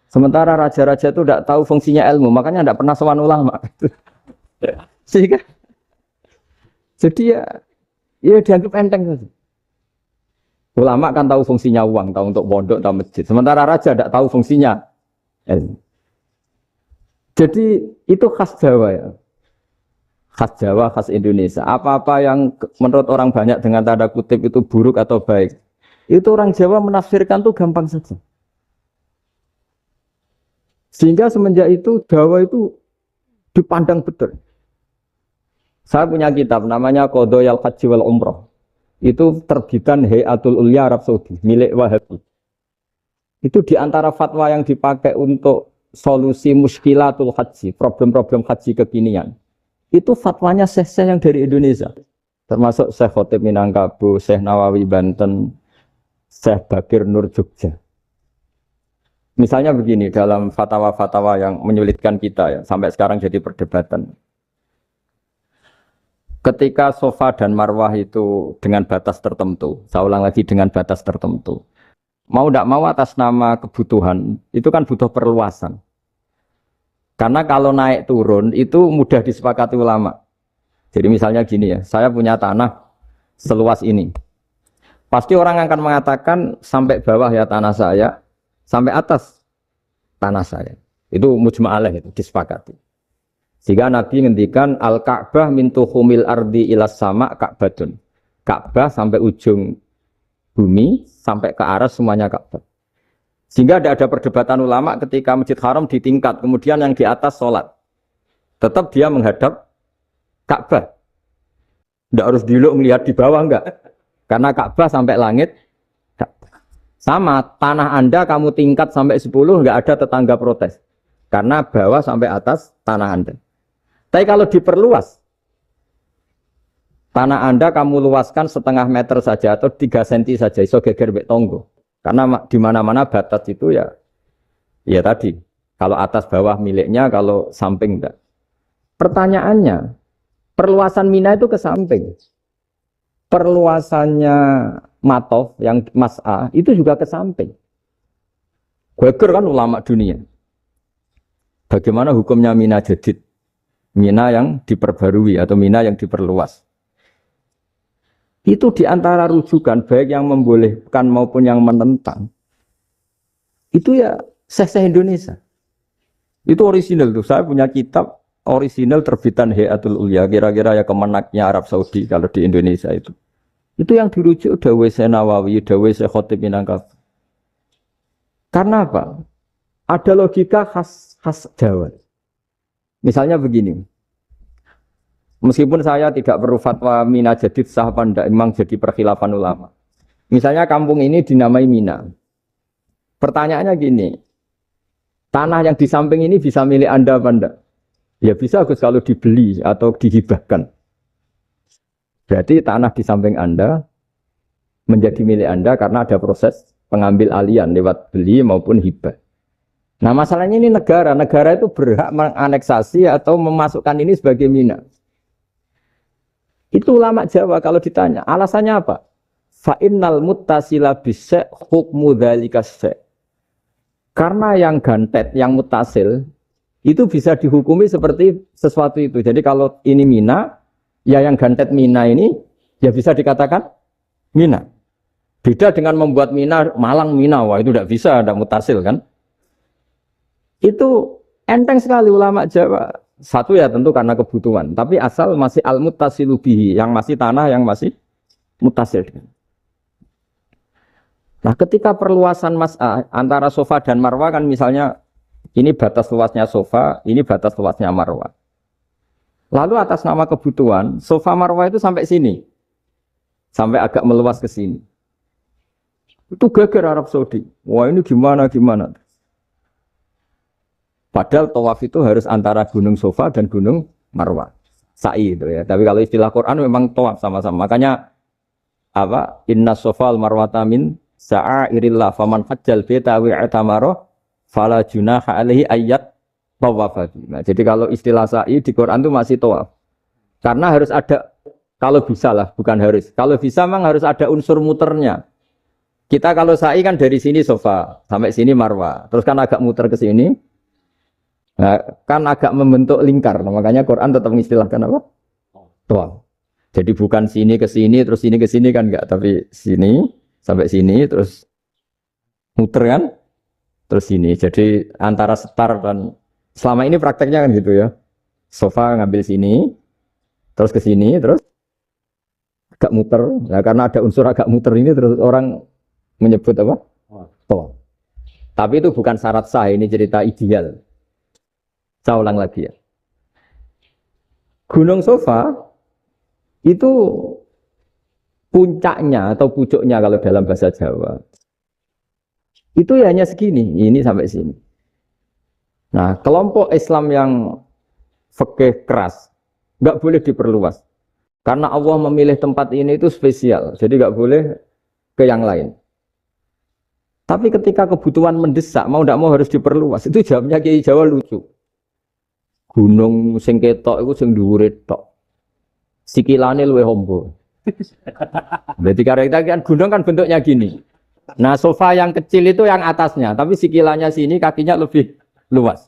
Sementara raja-raja itu tidak tahu fungsinya ilmu, makanya tidak pernah sowan ulama. Sehingga jadi ya dianggap enteng saja. Ulama kan tahu fungsinya uang, tahu untuk pondok, tahu masjid. Sementara raja tidak tahu fungsinya ilmu. Jadi itu khas Jawa ya. Khas Jawa, khas Indonesia. Apa-apa yang menurut orang banyak dengan tanda kutip itu buruk atau baik, itu orang Jawa menafsirkan tuh gampang saja. Sehingga semenjak itu Jawa itu dipandang betul. Saya punya kitab namanya Qadhayal Haji wal Umrah. Itu terbitan Hayatul Ulya Arab Saudi, milik Wahabi. Itu diantara fatwa yang dipakai untuk solusi muskilatul haji, problem-problem haji kekinian. Itu fatwanya syekh-syekh yang dari Indonesia. Termasuk Syekh Khotib Minangkabau, Syekh Nawawi Banten, Syekh Bakir Nur Jogja. Misalnya begini, dalam fatwa-fatwa yang menyulitkan kita ya, sampai sekarang jadi perdebatan. Ketika Safa dan Marwah itu dengan batas tertentu, saya ulang lagi dengan batas tertentu. Mau tidak mau atas nama kebutuhan, itu kan butuh perluasan. Karena kalau naik turun itu mudah disepakati ulama. Jadi misalnya gini ya, saya punya tanah seluas ini. Pasti orang akan mengatakan sampai bawah ya tanah saya, sampai atas tanah saya. Itu mujma' alaih, itu disepakati. Sehingga Nabi ngendikan al-Ka'bah min tuhumil ardi ilas sama Ka'batun. Ka'bah sampai ujung bumi, sampai ke aras semuanya Ka'bah. Sehingga tidak ada perdebatan ulama ketika Masjid Haram di tingkat, kemudian yang di atas sholat. Tetap dia menghadap Ka'bah. Tidak harus diluk melihat di bawah, enggak. Karena Ka'bah sampai langit. Sama, tanah Anda kamu tingkat sampai 10, enggak ada tetangga protes. Karena bawah sampai atas tanah Anda. Tapi kalau diperluas, tanah Anda kamu luaskan setengah meter saja atau 3 cm saja, iso geger mbek tonggo. Karena di mana-mana batas itu ya tadi. Kalau atas bawah miliknya, kalau samping enggak. Pertanyaannya, perluasan Mina itu ke samping. Perluasannya Matof yang Mas'a itu juga ke samping. Gweger kan ulama dunia. Bagaimana hukumnya Mina Jadid? Mina yang diperbarui atau Mina yang diperluas. Itu diantara rujukan baik yang membolehkan maupun yang menentang. Itu ya Syekh Indonesia. Itu orisinal tuh. Saya punya kitab orisinal terbitan Hayatul Ulya. Kira-kira ya kemenaknya Arab Saudi kalau di Indonesia itu. Itu yang dirujuk Dawei Syekh Nawawi, Dawei Syekh Khotib Minangkabau. Karena apa? Ada logika khas Jawa. Misalnya begini. Meskipun saya tidak perlu fatwa Mina Jadid sah apa enggak, memang jadi perkhilafan ulama. Misalnya kampung ini dinamai Mina. Pertanyaannya gini. Tanah yang di samping ini bisa milik Anda apa enggak? Ya bisa Gus kalau dibeli atau dihibahkan. Berarti tanah di samping Anda menjadi milik Anda karena ada proses pengambil alian lewat beli maupun hibah. Nah masalahnya ini negara itu berhak menganeksasi atau memasukkan ini sebagai Mina. Itu ulama Jawa kalau ditanya, alasannya apa? Fa'innal muttasila bisya' hukmu dzalika syai'. Karena yang gantet, yang mutasil, itu bisa dihukumi seperti sesuatu itu. Jadi kalau ini Mina, ya yang gantet Mina ini, ya bisa dikatakan Mina. Beda dengan membuat Mina, Malang Mina, wah itu tidak bisa, tidak mutasil kan. Itu enteng sekali ulama Jawa. Satu ya tentu karena kebutuhan, tapi asal masih al-muttasilu bihi, yang masih tanah, yang masih mutasil. Nah ketika perluasan Mas'ah antara sofa dan marwah kan misalnya ini batas luasnya sofa, ini batas luasnya marwah. Lalu atas nama kebutuhan, sofa marwah itu sampai sini. Sampai agak meluas ke sini. Itu geger Arab Saudi. Wah ini gimana. Padahal tawaf itu harus antara gunung sofa dan gunung marwah. Sa'i itu ya. Tapi kalau istilah Quran memang tawaf sama-sama. Makanya apa? Inna sofal marwata min sa'airillah faman hajjal baita wa i'tamara fala junaha alaihi ayat tawafati. Nah, jadi kalau istilah sa'i di Quran itu masih tawaf. Karena harus ada, kalau bisa lah, bukan harus. Kalau bisa memang harus ada unsur muternya. Kita kalau sa'i kan dari sini sofa sampai sini marwah. Terus kan agak muter ke sini. Nah, kan agak membentuk lingkar. Nah, makanya Quran tetap mengistilahkan apa? Tawaf. Jadi bukan sini ke sini terus sini ke sini kan enggak, tapi sini sampai sini terus muter kan terus sini. Jadi antara setar dan selama ini prakteknya kan gitu ya, sofa ngambil sini terus ke sini terus agak muter. Nah, karena ada unsur agak muter ini terus orang menyebut apa? Tawaf. Tapi itu bukan syarat sah, ini cerita ideal. Saya ulang lagi ya, gunung sofa itu puncaknya atau pucuknya kalau dalam bahasa Jawa itu ya hanya segini, ini sampai sini. Nah, kelompok Islam yang fikih keras nggak boleh diperluas karena Allah memilih tempat ini itu spesial, jadi nggak boleh ke yang lain. Tapi ketika kebutuhan mendesak, mau tidak mau harus diperluas. Itu jawabnya Kiai Jawa lucu. Gunung sing ketok itu sing dhuwure tok, sikilane luwih hombo. Berarti karena kita kan gunung kan bentuknya gini. Nah sofa yang kecil itu yang atasnya, tapi sikilannya sini kakinya lebih luas.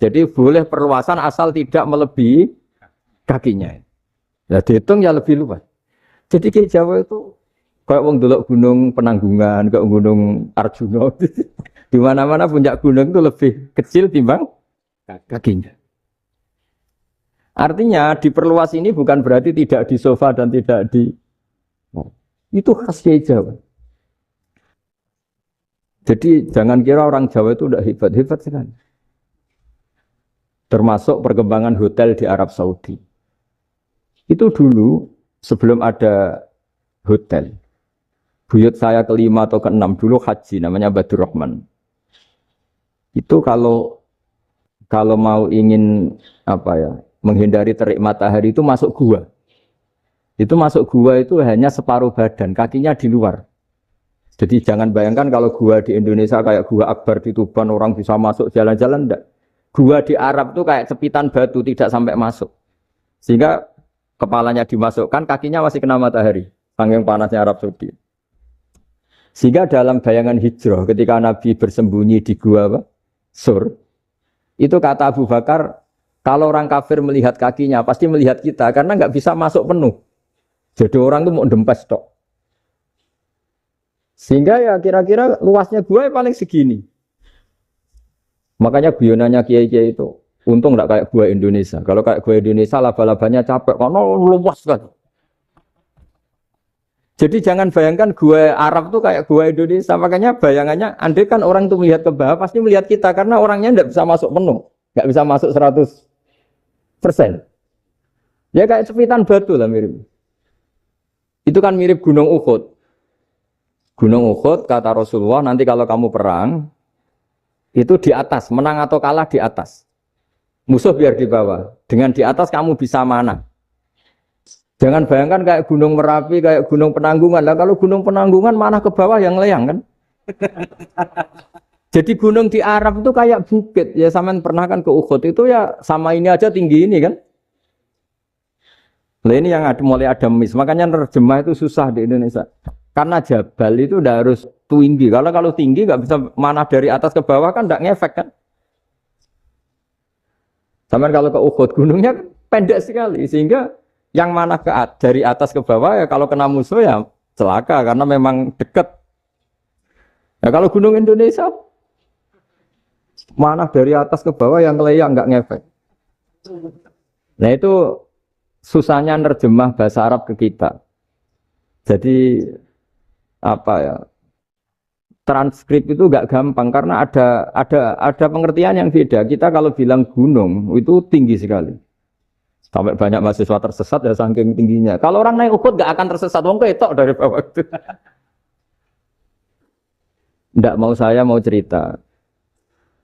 Jadi boleh perluasan asal tidak melebihi kakinya. Ya dihitung ya lebih luas. Jadi Kiai Jawa itu kayak wong delok gunung Penanggungan, kayak gunung Arjuna. Di mana-mana puncak gunung itu lebih kecil timbang kakinya. Artinya diperluas ini bukan berarti tidak di sofa dan tidak di itu khas Kiai Jawa. Jadi jangan kira orang Jawa itu tidak hebat sekali. Termasuk perkembangan hotel di Arab Saudi. Itu dulu sebelum ada hotel. Buyut saya kelima atau keenam dulu haji namanya Badur Rahman. Itu kalau mau ingin menghindari terik matahari itu masuk gua. Itu masuk gua itu hanya separuh badan, kakinya di luar. Jadi jangan bayangkan kalau gua di Indonesia kayak gua Akbar di Tuban orang bisa masuk jalan-jalan enggak. Gua di Arab tuh kayak cepitan batu tidak sampai masuk. Sehingga kepalanya dimasukkan, kakinya masih kena matahari. Saking panasnya Arab Saudi. Sehingga dalam bayangan hijrah ketika Nabi bersembunyi di gua apa? Sur, itu kata Abu Bakar, kalau orang kafir melihat kakinya pasti melihat kita karena nggak bisa masuk penuh. Jadi orang tuh mau dempes tok. Sehingga ya kira-kira luasnya gua paling segini. Makanya guyonannya kiai-kiai itu untung nggak kayak gua Indonesia. Kalau kayak gua Indonesia laba-labanya capek karena luas kan. Jadi jangan bayangkan gua Arab tuh kayak gua Indonesia. Makanya bayangannya, andai kan orang tuh melihat ke bawah pasti melihat kita karena orangnya nggak bisa masuk penuh, nggak bisa masuk 100%. Ya kayak cepitan batu lah mirip. Itu kan mirip Gunung Uhud. Gunung Uhud kata Rasulullah nanti kalau kamu perang itu di atas, menang atau kalah di atas. Musuh biar di bawah. Dengan di atas kamu bisa mana? Jangan bayangkan kayak Gunung Merapi, kayak Gunung Penanggungan. Lah kalau Gunung Penanggungan mana ke bawah yang layang kan? Jadi gunung di Arab itu kayak bukit. Ya sampean pernah kan ke Uhud itu ya sama ini aja tinggi ini kan? Nah ini yang mulai ada mis. Makanya nerjemah itu susah di Indonesia. Karena jabal itu udah harus tinggi. Kalau tinggi nggak bisa mana dari atas ke bawah kan nggak ngefek kan? Sampean kalau ke Uhud gunungnya pendek sekali sehingga yang mana dari atas ke bawah ya kalau kena musuh ya celaka karena memang dekat. Ya kalau gunung Indonesia mana dari atas ke bawah yang layang nggak ngefek. Nah itu susahnya nerjemah bahasa Arab ke kita. Jadi apa ya? Transkrip itu nggak gampang karena ada pengertian yang beda. Kita kalau bilang gunung itu tinggi sekali. Sampai banyak mahasiswa tersesat ya saking tingginya. Kalau orang naik Uhud gak akan tersesat, wong ketok dari bawah itu. Nggak mau saya mau cerita.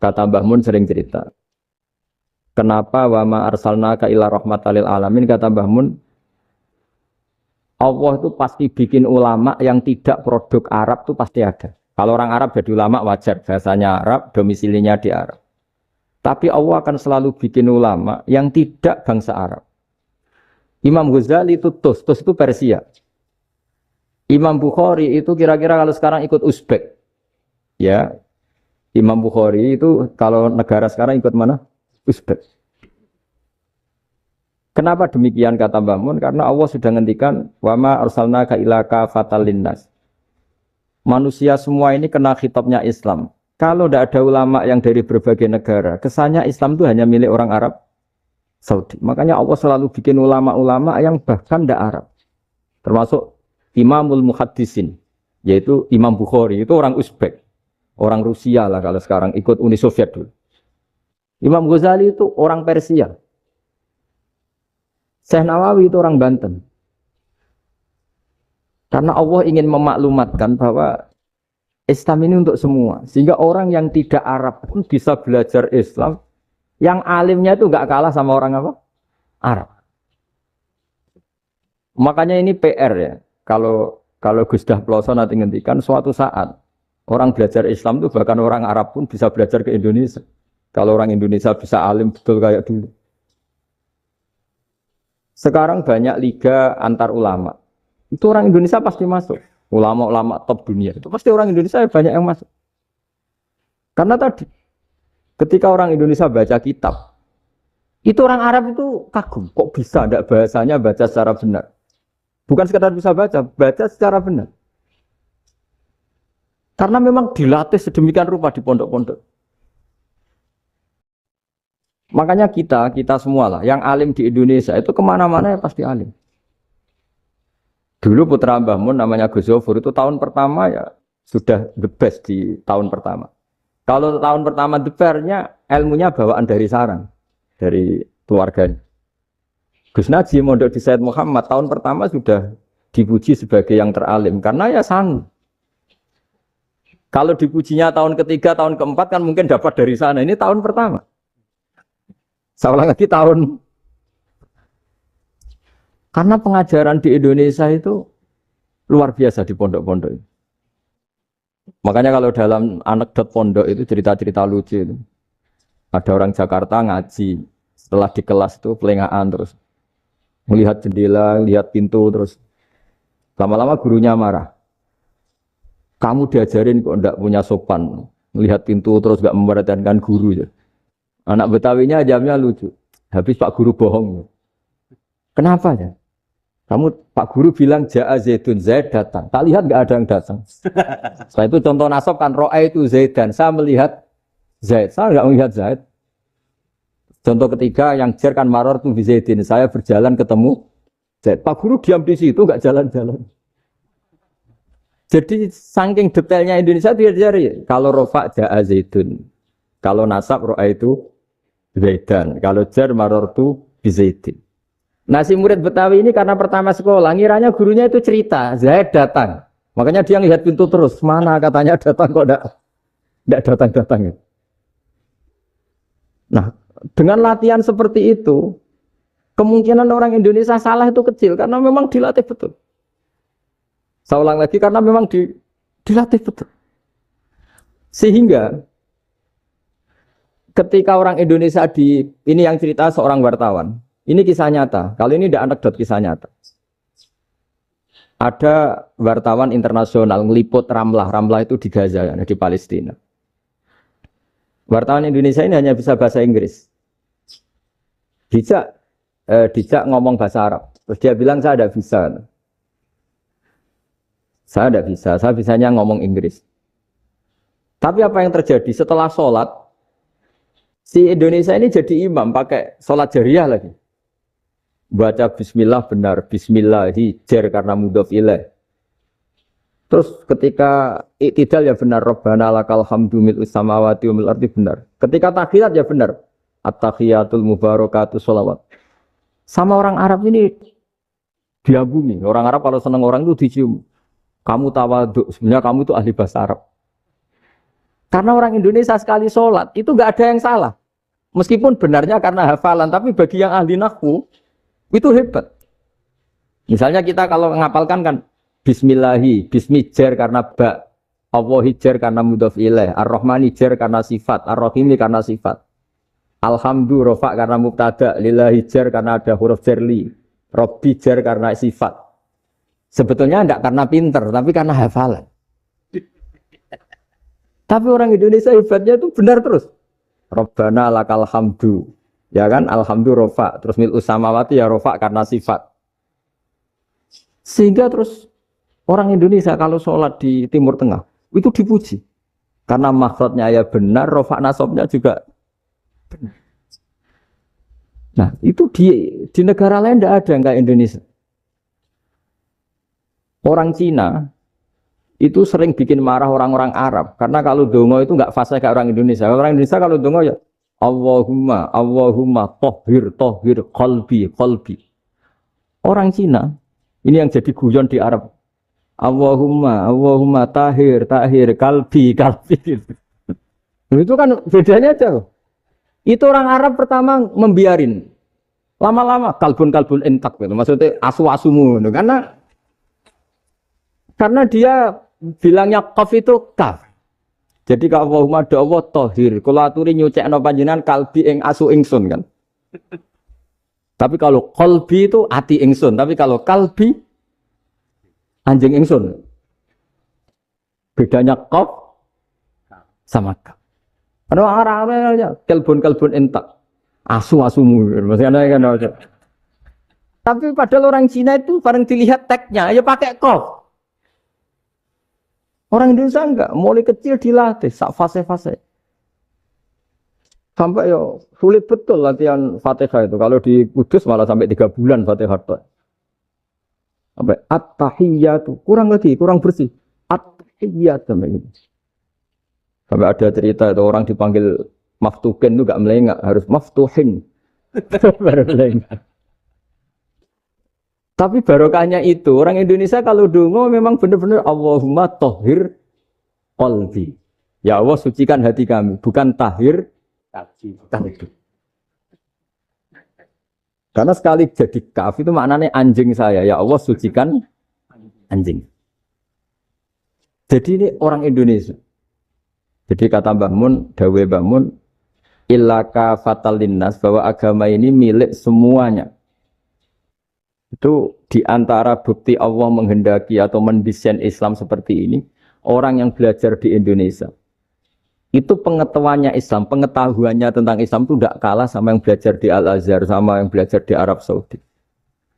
Kata Mbah Mun sering cerita. Kenapa wa ma arsalnaka illa rahmatan lil alamin kata Mbah Mun. Allah itu pasti bikin ulama yang tidak produk Arab itu pasti ada. Kalau orang Arab jadi ulama wajar, bahasanya Arab, domisilinya di Arab. Tapi Allah akan selalu bikin ulama yang tidak bangsa Arab. Imam Ghazali itu Tus itu Persia. Imam Bukhari itu kira-kira kalau sekarang ikut Uzbek. Ya, Imam Bukhari itu kalau negara sekarang ikut mana? Uzbek. Kenapa demikian kata Mbah Mun? Karena Allah sudah ngendikan wa ma arsalnaka illa kafatan linnas. Manusia semua ini kena khitabnya Islam. Kalau tidak ada ulama yang dari berbagai negara, kesannya Islam itu hanya milik orang Arab Saudi. Makanya Allah selalu bikin ulama-ulama yang bahkan tidak Arab. Termasuk Imamul Muhaddisin, yaitu Imam Bukhari, itu orang Uzbek. Orang Rusia lah kalau sekarang ikut Uni Soviet dulu. Imam Ghazali itu orang Persia. Syekh Nawawi itu orang Banten. Karena Allah ingin memaklumatkan bahwa Islam ini untuk semua. Sehingga orang yang tidak Arab pun bisa belajar Islam. Yang alimnya itu nggak kalah sama orang apa? Arab. Makanya ini PR ya. Kalau Gus Dah Ploso nanti ngendikan suatu saat orang belajar Islam itu bahkan orang Arab pun bisa belajar ke Indonesia. Kalau orang Indonesia bisa alim betul kayak dulu. Sekarang banyak liga antar ulama. Itu orang Indonesia pasti masuk. Ulama-ulama top dunia itu pasti orang Indonesia banyak yang masuk. Karena tadi ketika orang Indonesia baca kitab, itu orang Arab itu kagum, kok bisa tidak bahasanya baca secara benar. Bukan sekadar bisa baca secara benar. Karena memang dilatih sedemikian rupa di pondok-pondok. Makanya kita semua lah, yang alim di Indonesia itu kemana-mana ya pasti alim. Dulu putra Mbah Mun namanya Gus Zofur itu tahun pertama ya sudah the best di tahun pertama. Kalau tahun pertama the best-nya ilmunya bawaan dari sarang, dari keluarganya. Gus Najim mondok di Said Muhammad tahun pertama sudah dipuji sebagai yang teralim karena ya sanggup. Kalau dipujinya tahun ketiga, tahun keempat kan mungkin dapat dari sana. Ini tahun pertama. Saya ulang lagi tahun. Karena pengajaran di Indonesia itu luar biasa di pondok-pondok. Makanya kalau dalam anekdot pondok itu cerita-cerita lucu itu. Ada orang Jakarta ngaji, setelah di kelas itu pelengahan terus. Melihat jendela, lihat pintu terus. Lama-lama gurunya marah. Kamu diajarin kok ndak punya sopan. Melihat pintu terus gak memperhatikan guru. Ya. Anak Betawinya jamnya lucu. Habis Pak Guru bohong. Kenapa ya? Kamu Pak Guru bilang Ja'a Zaidun, Zaid datang. Tak lihat gak ada yang datang. Setelah itu contoh nasab kan ro'a itu Zaidan. Saya melihat Zaid. Saya gak melihat Zaid. Contoh ketiga yang jer kan maror tuh di Zaidin. Saya berjalan ketemu Zaid. Pak Guru diam di situ gak jalan-jalan. Jadi saking detailnya Indonesia dia cari. Kalau rofa Ja'a Zaidun. Kalau nasab ro'a itu Zaidan. Kalau jar maror tuh di Zaidin. Nah si murid Betawi ini karena pertama sekolah, ngiranya gurunya itu cerita, Zaid datang. Makanya dia ngelihat pintu terus, mana katanya datang kok enggak datang-datang. Nah dengan latihan seperti itu, kemungkinan orang Indonesia salah itu kecil karena memang dilatih betul. Saya ulang lagi karena memang dilatih betul. Sehingga ketika orang Indonesia ini yang cerita seorang wartawan. Ini kisah nyata. Kali ini tidak anekdot, kisah nyata. Ada wartawan internasional ngeliput Ramlah. Ramlah itu di Gaza, di Palestina. Wartawan Indonesia ini hanya bisa bahasa Inggris. Dijak ngomong bahasa Arab. Terus dia bilang saya tidak bisa. Saya tidak bisa. Saya bisanya ngomong Inggris. Tapi apa yang terjadi setelah sholat? Si Indonesia ini jadi imam pakai sholat jariah lagi. Baca bismillah benar, bismillahi jar karena mudhof ilaih. Terus ketika iktidal ya benar, Rabbana lakal hamdu mil'us samawati wa mil'ul ardi benar. Ketika tahiyat ya benar, at-tahiyatul mubarakatuh sholawat. Sama orang Arab ini diagumi. Orang Arab kalau senang orang itu dicium. Kamu tawaduk, sebenarnya kamu itu ahli bahasa Arab. Karena orang Indonesia sekali sholat itu nggak ada yang salah. Meskipun benarnya karena hafalan, tapi bagi yang ahli nahwu itu hebat. Misalnya kita kalau ngapalkan kan bismillahi, bismijar karena ba, Allahi jar karena mudhof ilaih, ar-rahmani jar karena sifat, ar-rahimi karena sifat. Alhamdu rofa karena mubtada, lillahi jar karena ada huruf jarli, robbi jar karena sifat. Sebetulnya tidak karena pinter, tapi karena hafalan. Tapi orang Indonesia hebatnya itu benar terus. Rabbana lakal hamdu. Ya kan, alhamdu rofa, terus mil'us samawati ya rofa karena sifat. Sehingga terus orang Indonesia kalau sholat di Timur Tengah itu dipuji. Karena makhrajnya ya benar, rofa nasabnya juga benar. Nah itu di negara lain tidak ada yang kayak Indonesia. Orang Cina itu sering bikin marah orang-orang Arab. Karena kalau dongo itu nggak fasih kayak orang Indonesia. Orang Indonesia kalau dongo ya Allahumma tohir qalbi. Orang Cina ini yang jadi guyon di Arab. Allahumma tahir qalbi. Itu kan bedanya jauh. Itu orang Arab pertama membiarin. Lama-lama kalbun entak gitu. Maksudnya asu-asumu gitu. Karena dia bilangnya qaf itu kaf. Jadi kalau Allahumma Allah tohir, kalau aturi nyucekno panjenengan kalbi ing asu ingsun kan. Tapi kalau qalbi itu ati ingsun, tapi kalau kalbi anjing ingsun. Bedanya qaf sama kaf. Ada orang-orangnya kalbun entak, asu-asumu, maksudnya kan. Tapi padahal orang Cina itu bareng dilihat teksnya, ya pakai qaf. Orang Indonesia enggak, mulai kecil dilatih, sak fase-fase. Sampai yo sulit betul latihan Fatihah itu. Kalau di Kudus malah sampai 3 bulan Fatihah itu. Sampai at-tahiyyatu, kurang bersih. At-tahiyyatu sampai ada cerita itu orang dipanggil maftuhin itu enggak melengak, harus maftuhin. Baru melengak. Tapi barokahnya itu, orang Indonesia kalau dongo memang benar-benar Allahumma tohir qalbi. Ya Allah sucikan hati kami, bukan tahir qalbi. Karena sekali jadi kaf itu maknanya anjing saya. Ya Allah sucikan anjing. Jadi ini orang Indonesia. Jadi kata Mbah Mun, dawe Mbah Mun, illaka fatal linnas, bahwa agama ini milik semuanya. Itu diantara bukti Allah menghendaki atau mendesain Islam seperti ini, orang yang belajar di Indonesia. Itu pengetahuannya Islam, pengetahuannya tentang Islam itu tidak kalah sama yang belajar di Al-Azhar, sama yang belajar di Arab Saudi.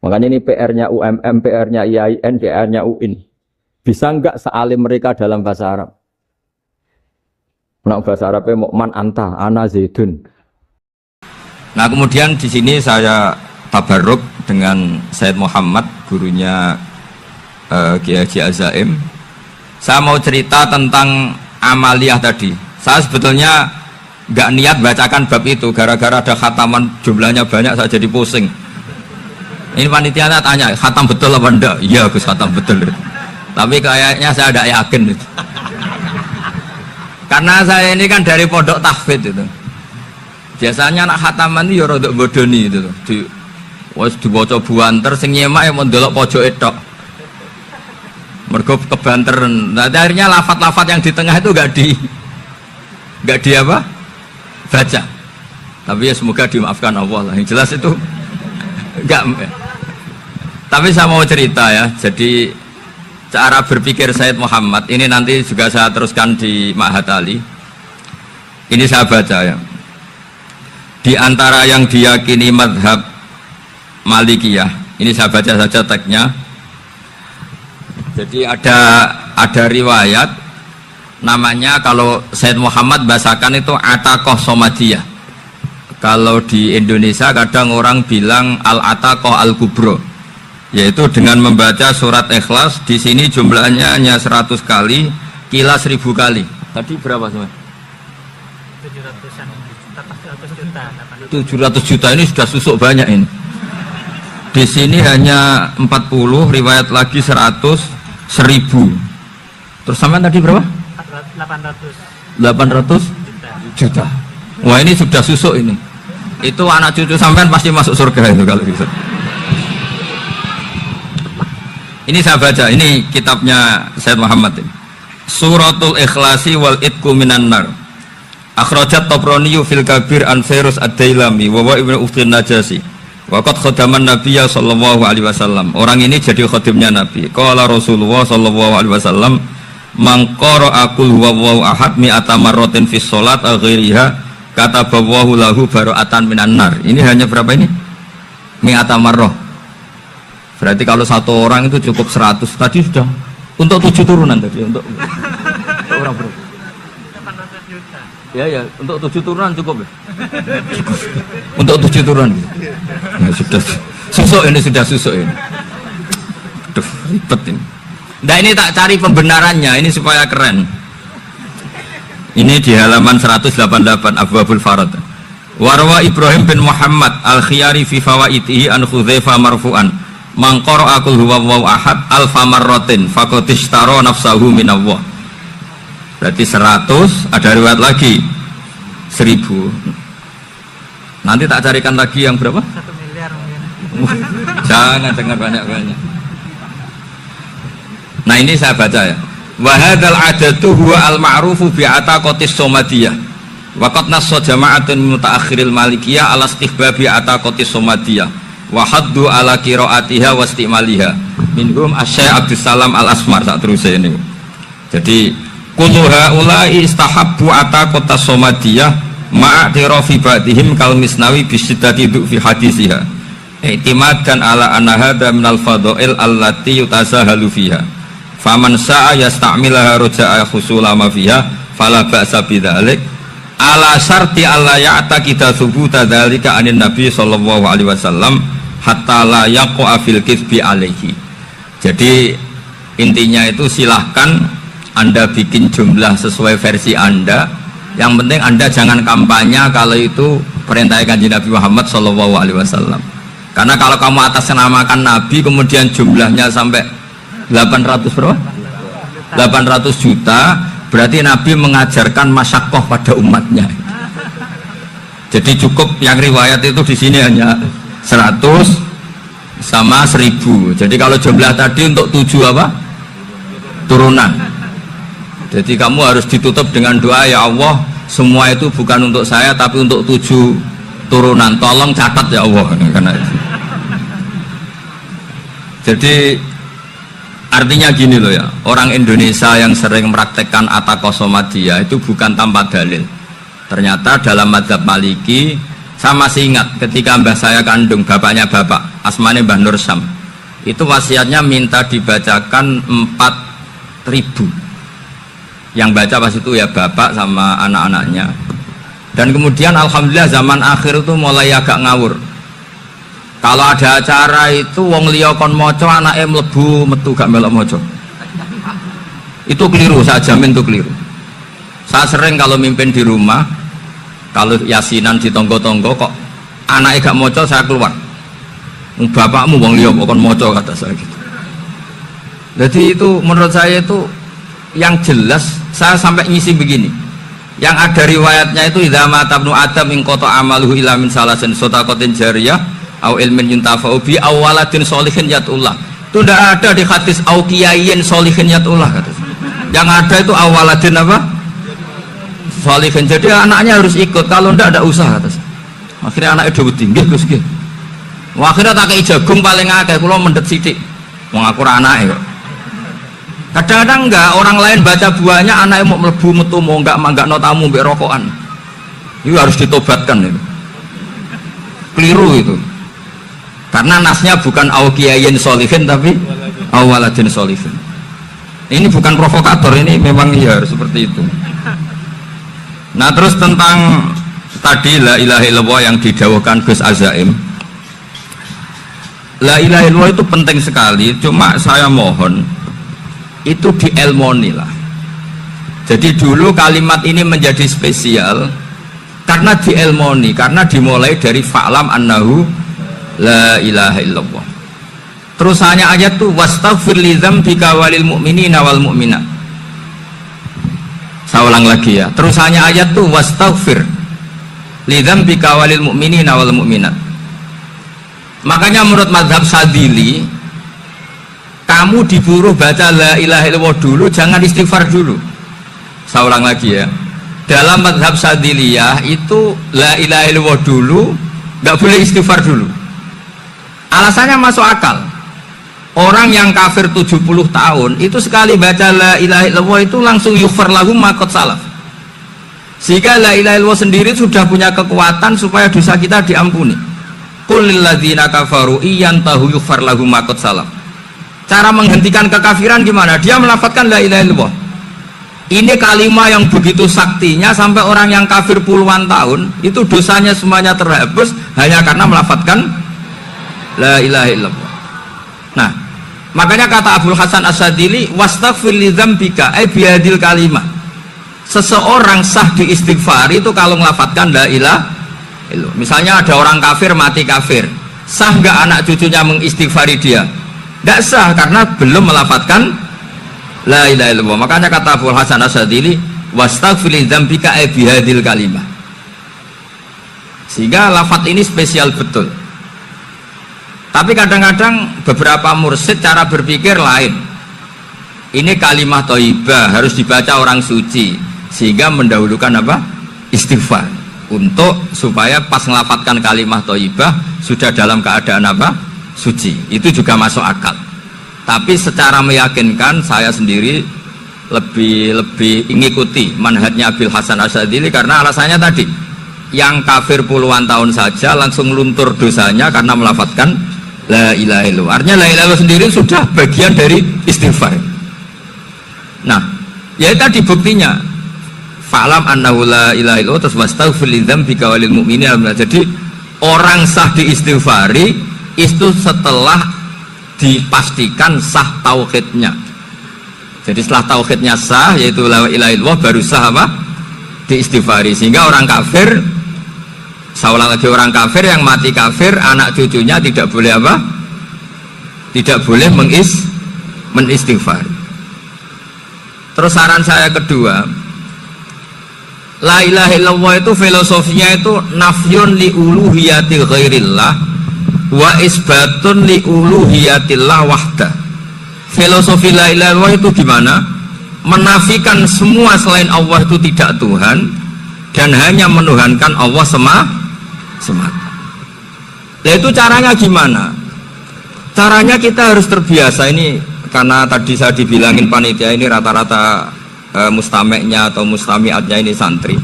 Makanya ini PR-nya UMM, PR-nya IAIN, PR-nya UIN. Bisa enggak sealim mereka dalam bahasa Arab? Nah, bahasa Arabnya mau man anta, ana zaidun. Nah, kemudian di sini saya tabarruk dengan Said Muhammad, gurunya Kiai Haji Azaim. Saya mau cerita tentang amaliyah tadi. Saya sebetulnya nggak niat bacakan bab itu, gara-gara ada khataman jumlahnya banyak saya jadi pusing. Ini panitianya tanya, khatam betul apa enggak? Iya, Gus, khatam betul. Tapi kayaknya saya tidak yakin itu. Karena saya ini kan dari pondok tahfidz itu. Biasanya anak khataman itu ya rodok bodoni itu. Wes dibaca buanter sing nyemak ya mendelok pojoke tok. Mergo kebanteren. Nah, akhirnya lafat-lafat yang di tengah itu enggak di apa? Baca. Tapi ya semoga dimaafkan Allah lah. Yang jelas itu enggak. Tapi saya mau cerita ya. Jadi cara berpikir Said Muhammad ini nanti juga saya teruskan di Ma'had Ali. Ini saya baca ya. Di antara yang diyakini madhab Malikiyah, ini saya baca saja teksnya. Jadi ada riwayat namanya, kalau Said Muhammad bahasakan itu Ataqoh Somadiyah. Kalau di Indonesia kadang orang bilang Al-Ataqoh Al-Kubro, yaitu dengan membaca surat Ikhlas. Di sini jumlahnya hanya 100 kali, Qila 1000 kali. Tadi berapa semua? 700 juta. Ini sudah susuk banyak ini. Di sini hanya 40, riwayat lagi 100, 1000. Terus sampai tadi berapa? 800 juta. Wah, ini sudah susuk ini. Itu anak cucu sampean pasti masuk surga itu kalau gitu. Ini saya baca, ini kitabnya Said Muhammad ini. Suratul Ikhlasi wal Itqu minan nar. Akhrajat Tabrani fil Kabir an Fairuz ad-Dailami wa wa ibnu Uftin Najasi. Waqad khadaman Nabiyya sallallahu alaihi wasallam. Orang ini jadi khadimnya Nabi. Qala Rasulullah sallallahu alaihi wasallam, "Man qara'a qul huwallahu ahad mi'ata marratin fis shalat ghairiha kataballahu lahu bara'atan minan nar." Ini hanya berapa ini? Mi'ata marrah. Berarti kalau satu orang itu cukup 100. Tadi sudah untuk 7 turunan tadi, untuk orang berapa? 800 juta. Ya, untuk 7 turunan cukup ya? Cukup. Untuk 7 turunan. Ya, sudah susuk ini, sudah susuk ini. Aduh, ribet ini. Nah, ini tak cari pembenarannya, ini supaya keren. Ini di halaman 188 Abwabul Farad. Warwa Ibrahim bin Muhammad Al-Khiyari fi fawaitihi an Hudzaifah marfu'an. Man qara'a qul huwallahu ahad alfa marratin faqad ishtara nafsahu minallah. Berarti 100, ada riwayat lagi 1000. Nanti tak carikan lagi yang berapa? 1 miliar mungkin. Jangan dengar banyak-banyak. Nah, ini saya baca ya. Wa hadzal adatu huwa al-ma'rufu bi ataqatis somadiyah. Waqad nassa jama'atun mutaakhiril malikiyah ala istihbabi ataqatis somadiyah. Wa haddu ala qiraatiha wa istimaliha. Minhum Asy-Syaikh Abdus Salam Al-Asmar, tak terus ini. Jadi kullu haula'i istahabbu ataqatas somadiyah ma'atirafi ba'dihim kal misnawi bisiddati fi hadisiha. I'timadan ala anna hadza minal fadha'il allati yutasahalu fiha. Faman sa'a yasta'milaha raja'a husula ma fiha fala ba'sa bidzalik ala syarti alla ya'taqida thubuta dzalika anin nabi sallallahu alaihi wasallam hatta la yaqa fil kitsbi alaihi. Jadi intinya itu silahkan Anda bikin jumlah sesuai versi Anda. Yang penting Anda jangan kampanye kalau itu perintah Kanjeng Nabi Muhammad sallallahu alaihi wasallam. Karena kalau kamu atasnamakan Nabi kemudian jumlahnya sampai 800 berapa? 800 juta, berarti Nabi mengajarkan masyaqqah pada umatnya. Jadi cukup yang riwayat itu di sini hanya 100 sama 1000. Jadi kalau jumlah tadi untuk 7 apa? Turunan. Jadi kamu harus ditutup dengan doa, ya Allah, semua itu bukan untuk saya tapi untuk 7 turunan, tolong catat ya Allah. Karena itu. Jadi artinya gini loh ya, orang Indonesia yang sering mempraktekkan atakosomadiyah itu bukan tanpa dalil. Ternyata dalam mazhab Maliki, saya masih ingat ketika mbah saya kandung, bapaknya bapak, asmane Mbah Nur Syam, itu wasiatnya minta dibacakan 4.000. Yang baca pas itu ya bapak sama anak-anaknya. Dan kemudian alhamdulillah zaman akhir itu mulai agak ngawur. Kalau ada acara itu wong liya kon maca anake mlebu metu gak melok maca. Itu keliru, saya jamin itu keliru. Saya sering kalau mimpin di rumah, kalau yasinan di tonggo-tonggo kok anaknya gak maca, saya keluar. Bapakmu wong liya kok kon maca, kata saya gitu. Jadi itu menurut saya itu yang jelas. Saya sampai ngisi begini, yang ada riwayatnya itu idza mata ibnu adam in qata amaluhu illa min salasin shadaqatin jariyah au ilmin yuntafa'u bi aw waladin sholihin yatullah. Itu tidak ada di hadis au kiyayin sholihin yatullah, kata. Yang ada itu awaladin apa? Sholihin. Jadi anaknya harus ikut, kalau tidak ada usaha, kata. Akhirnya anaknya udah tinggi Gus nggih. Akhirnya tak kei jagung paling akeh, kula mendet sithik. Wong aku ora anake kok. Kadang-kadang enggak, orang lain baca buahnya, anaknya mau melebu metu mau enggak no tamu mbek rokokan. Itu harus ditobatkan itu. Keliru itu. Karena nasnya bukan au kiyayin sholihin tapi au waladin sholihin. Ini bukan provokator, ini memang ya harus seperti itu. Nah, terus tentang tadi la ilaha illallah yang didawuhkan Gus Azaim. La ilaha illallah itu penting sekali, cuma saya mohon itu dielmoni lah. Jadi dulu kalimat ini menjadi spesial karena dielmoni, karena dimulai dari fa'lam annahu la ilaha illallah. Terusannya ayat tuh wastaghfir li dzambika walil mu'minina wal mu'minat. Saya ulang lagi ya. Terusannya ayat tuh wastaghfir li dzambika walil mu'minina wal mu'minat. Makanya menurut mazhab Sadili, kamu disuruh baca la ilaha illallah dulu, jangan istighfar dulu. Saya ulang lagi ya. Dalam mazhab Sadiliyah itu la ilaha illallah dulu, nggak boleh istighfar dulu. Alasannya masuk akal. Orang yang kafir 70 tahun itu sekali baca la ilaha illallah itu langsung yughfar lahum ma qad salaf. Sehingga la ilaha illallah sendiri sudah punya kekuatan supaya dosa kita diampuni. Qul lil ladzina kafaru iyantahu yughfar lahum ma qad salaf. Cara menghentikan kekafiran gimana? Dia melafadzkan la ilaha illallah. Ini kalimat yang begitu saktinya sampai orang yang kafir puluhan tahun itu dosanya semuanya terhapus hanya karena melafadzkan la ilaha illallah. Nah, makanya kata Abdul Hasan As-Sadili wastaghfir li dzambika ay bihadil kalimah. Seseorang sah diistighfar itu kalau melafadzkan la ilaha illallah. Misalnya ada orang kafir mati kafir, sah nggak anak cucunya mengistighfari dia? Tidak sah karena belum melafadzkan la ilaha illallah. Makanya kata Abdul Hasan As-Sadili wastaghfir li dzambika ay bihadil kalimah. Sehingga lafadz ini spesial betul. Tapi kadang-kadang beberapa mursyid cara berpikir lain. Ini kalimat thayyibah harus dibaca orang suci, sehingga mendahulukan apa? Istighfar. Untuk supaya pas ngelafatkan kalimat thayyibah sudah dalam keadaan apa? Suci. Itu juga masuk akal. Tapi secara meyakinkan saya sendiri lebih mengikuti manhajnya Abil Hasan As-Sadili karena alasannya tadi, yang kafir puluhan tahun saja langsung luntur dosanya karena melafadzkan la ilaha illallah. Artinya la ilaha illallah sendiri sudah bagian dari istighfar. Nah, ya tadi buktinya fa'lam annahu la ilaha illallah terus wastaghfir li dzambika walil mu'minina. Jadi orang sah diistighfari itu setelah dipastikan sah tauhidnya. Jadi setelah tauhidnya sah yaitu la ilaha illallah baru sah apa? Diistighfari. Sehingga orang kafir, saya ulang lagi, orang kafir yang mati kafir anak cucunya tidak boleh apa? Tidak boleh menistighfari. Terus saran saya kedua, la ilaha illallah itu filosofinya itu nafyun li uluhiyati ghairillah wa isbatun li uluhiyatillah wahda. Filosofi la ilaha illallah itu gimana? menafikan semua selain Allah itu tidak Tuhan dan hanya menuhankan Allah semata. Nah itu caranya gimana? Caranya kita harus terbiasa ini, karena tadi saya dibilangin panitia ini rata-rata mustameknya atau mustamiatnya ini santri.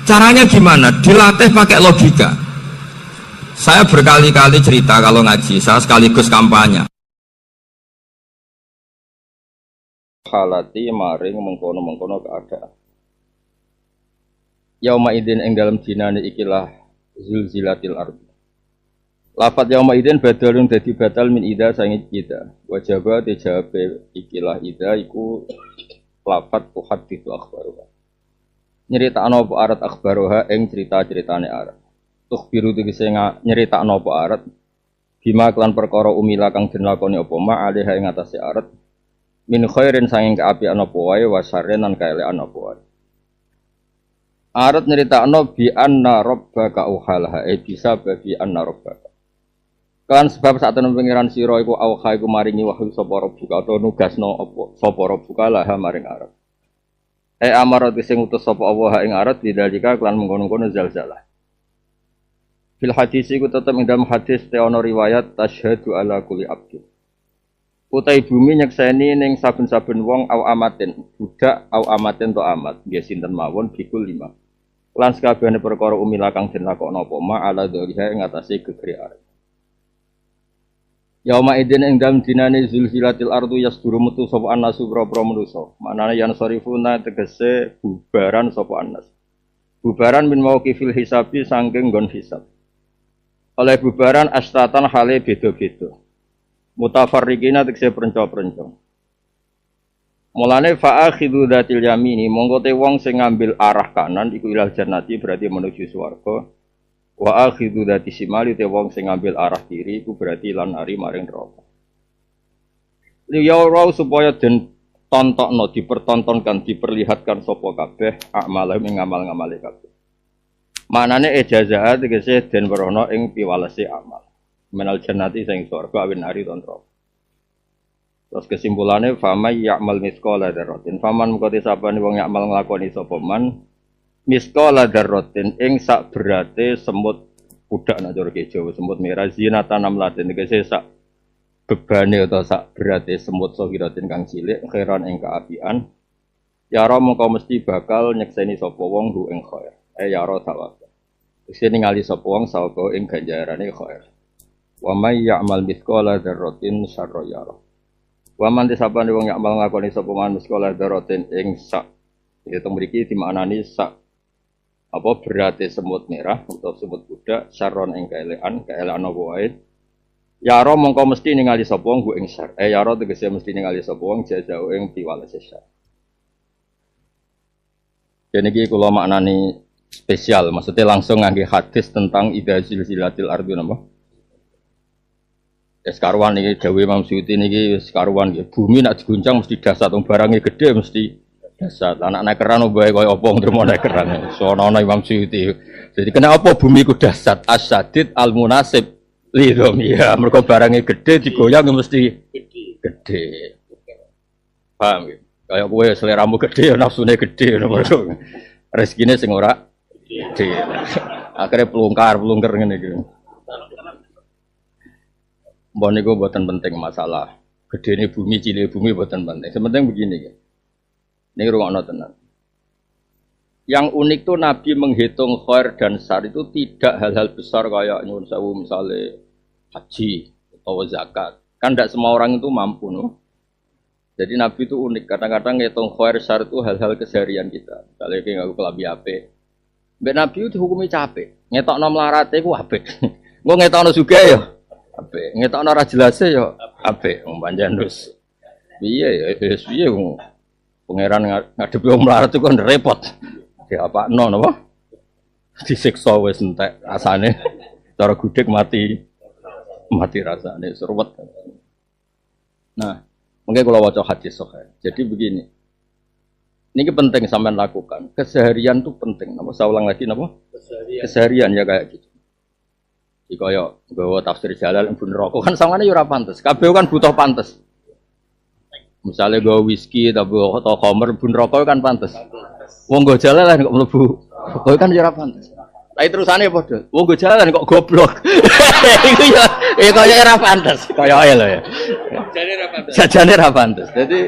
Caranya gimana? Dilatih pakai logika. Saya berkali-kali cerita kalau ngaji, saya sekaligus kampanye. Halati maring mengkono-mengkono keadaan. Yauma idin ing dalam dinane ikilah zulzilatil ardi. Lafat yauma idin badalun dadi batal min ida sangi ida. Wajaba dijawab ikilah ida iku lafat tuhaditsu akhbaruha. Nyeritakno apa arat akhbaruha ing cerita-ceritane arat. Tukhbiru tegese nyeritakno apa arat bima kelan perkara umila kang den lakoni apa ma alaiha ing atase arat. Min khairin sanging keapian apa wae wasaren lan kaelekan apa wae. Arat nyeritakno bi anna rabbaka auhalaha bisa bi anna rabbaka. Kan sebab saat tenan pangeran sira iku auha iku maringi wahyu sapa rabbuka atau nugasno apa sapa rabbuka laha maring arat. Amarat sing utus sapa Allah ing arat didalika kelan mengkono-kono zalzalah. Fil hadis iku tetep ing dalam hadis te ana riwayat tasyhadu ala kulli abdin. Utai bumi nyekseni ning saben-saben wong au amatin budak au amatin to amat nggih sinten mawon bikul 5 lan sakabehane perkara umila kang den lakokno apa ma ala dzaliha ing atase gegere arep yauma idin ing dalem dinane zulzilatil ardu yasduru metu sapa annasu propro manusa manane yan sarifuna tegese bubaran sapa annas bubaran min mauqifil hisabi saking nggon hisab oleh bubaran astatan hale beda-beda mutafarriqina tegese perenco-perenco. Mulane fa'akhidhu dzatil yamini monggo te wong sing ngambil arah kanan iku ilal jannati berarti menuju swarga. Wa akhidhu dzati shimali te wong sing ngambil arah kiri iku berarti lan ari maring neraka. Liya ora supaya den tontokno dipertontonkan diperlihatkan sapa kabeh amal ing ngamal-ngamale kabeh. Manane ijazah tegese den werono ing piwalese amal. Menal jannati sing surga awin ari tontrok. Terus kesimpulannya famay ya'mal misqala dzarratin faman mengko disabane wong ya'mal nglakoni sapa man misqala dzarratin ing sak berate semut budak nek cara Jawa semut merah zinatan namlatin tegese sak bebane utawa sak berate semut sogiratin kang cilik khairan ing kaapian yara mengko mesti bakal nyekseni sapa wong hu ing khair yara sawab sing ningali sapa wong sawaba ing ganjarane khair. Wa may ya'mal mithqala dzarratin syarra yara. Wa man disabane wong ya'mal ngakoni sapa man mithqala dzarratin ing sak. Itu mriki dimaknani sak apa berate semut merah utawa semut budak syarron ing kaelekan apa wae. Yara mongko mesti ningali sapa wong ing syar. Yara tegese mesti ningali sapa wong jazau ing piwalese syar. Dene iki kula maknani spesial, maksudnya langsung ngangge hadis tentang idza zilzilatil ardu napa? Sekaruan ini Dawe Imam Suyuti ini sekaruan ya. Bumi nak diguncang mesti dasar, barangnya gede mesti dasar. Anak naik keran obae koyo opong terus naik keran. Sono Imam Suyuti. Jadi kenapa bumi ku dasar? Asyadid al munasib lidom ya. Mergo barangnya gede digoyang mesti gede. Paham ya? Kayak kowe seleramu gede nafsune gede ngono. Rezekine sing ora gede. Akhirnya pelungkar ngene iki. Mbok niku mboten penting masalah gedene bumi cilik bumi mboten penting. Sementing begini ya. Niki rungokno tenan. Yang unik tuh Nabi menghitung khair dan syar itu tidak hal-hal besar kayak nyuwun sewu misalnya haji atau zakat. Kan tidak semua orang itu mampu no. Jadi Nabi itu unik. Kadang-kadang ngitung khair syar itu hal-hal keseharian kita. Misalnya kayak ngaku kelabi apik. Mbak Nabi itu dihukumi capek. Ngetokno mlarate ku apik. Engko ngetokno sugih ya. Apik, ngetokno ora jelas ya apik wong pancen wis piye ya wis piye wong pangeran ngadepi wong melarat itu kan repot. Diapakno napa? Disiksa wis entek rasane. Cara gudeg mati rasane seruwet. Nah, mungkin kalau waca hadis sahih. Jadi begini. Ini penting sampean lakukan. Keseharian itu penting. Napa saya ulang lagi napa? Keseharian ya kayak gitu. Iki kaya nggawa tafsir Jalal Ibnu Raqqa kan sangane yo ora pantes. Kabeh kan butuh pantes. Misalnya gue whisky atau khamr bun rokok kan pantes. Wong gue jalan kok mlebu. Kok kan ora pantes. Tapi terusane padha. Wong gue jalan kok goblok. Iku ya kaya ora pantes. Kaya ae lho ya. Sajane ora pantes. Sajane ora pantes. Dadi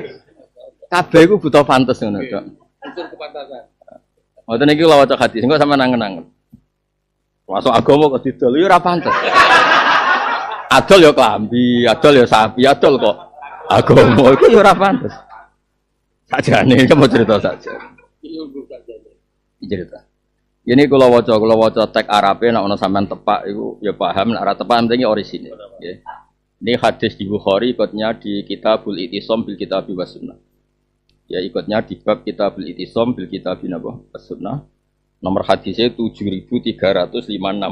kabeh iku butuh pantes ngono tok. Unsur kepantasan. Ngoten iki lho waca hadis, engko sampean nangen-nangen. Masuk agama kok didol ya ora pantes. Adol ya klambi, adol ya sapi, adol kok agama itu ya ora pantes. Sakjane iki mau cerita saja. Cerita. Ini kula waca teks Arabe nek ana sampean tepak iku ya paham, nek ora tepak penting orisinil, nggih. Ini hadis di Bukhari, ikutnya di Kitabul Itisam bil Kitabi was Sunnah. Ya ikutnya di bab Kitabul Itisam bil Kitabi was Sunnah. Nomor hadisnya 7356.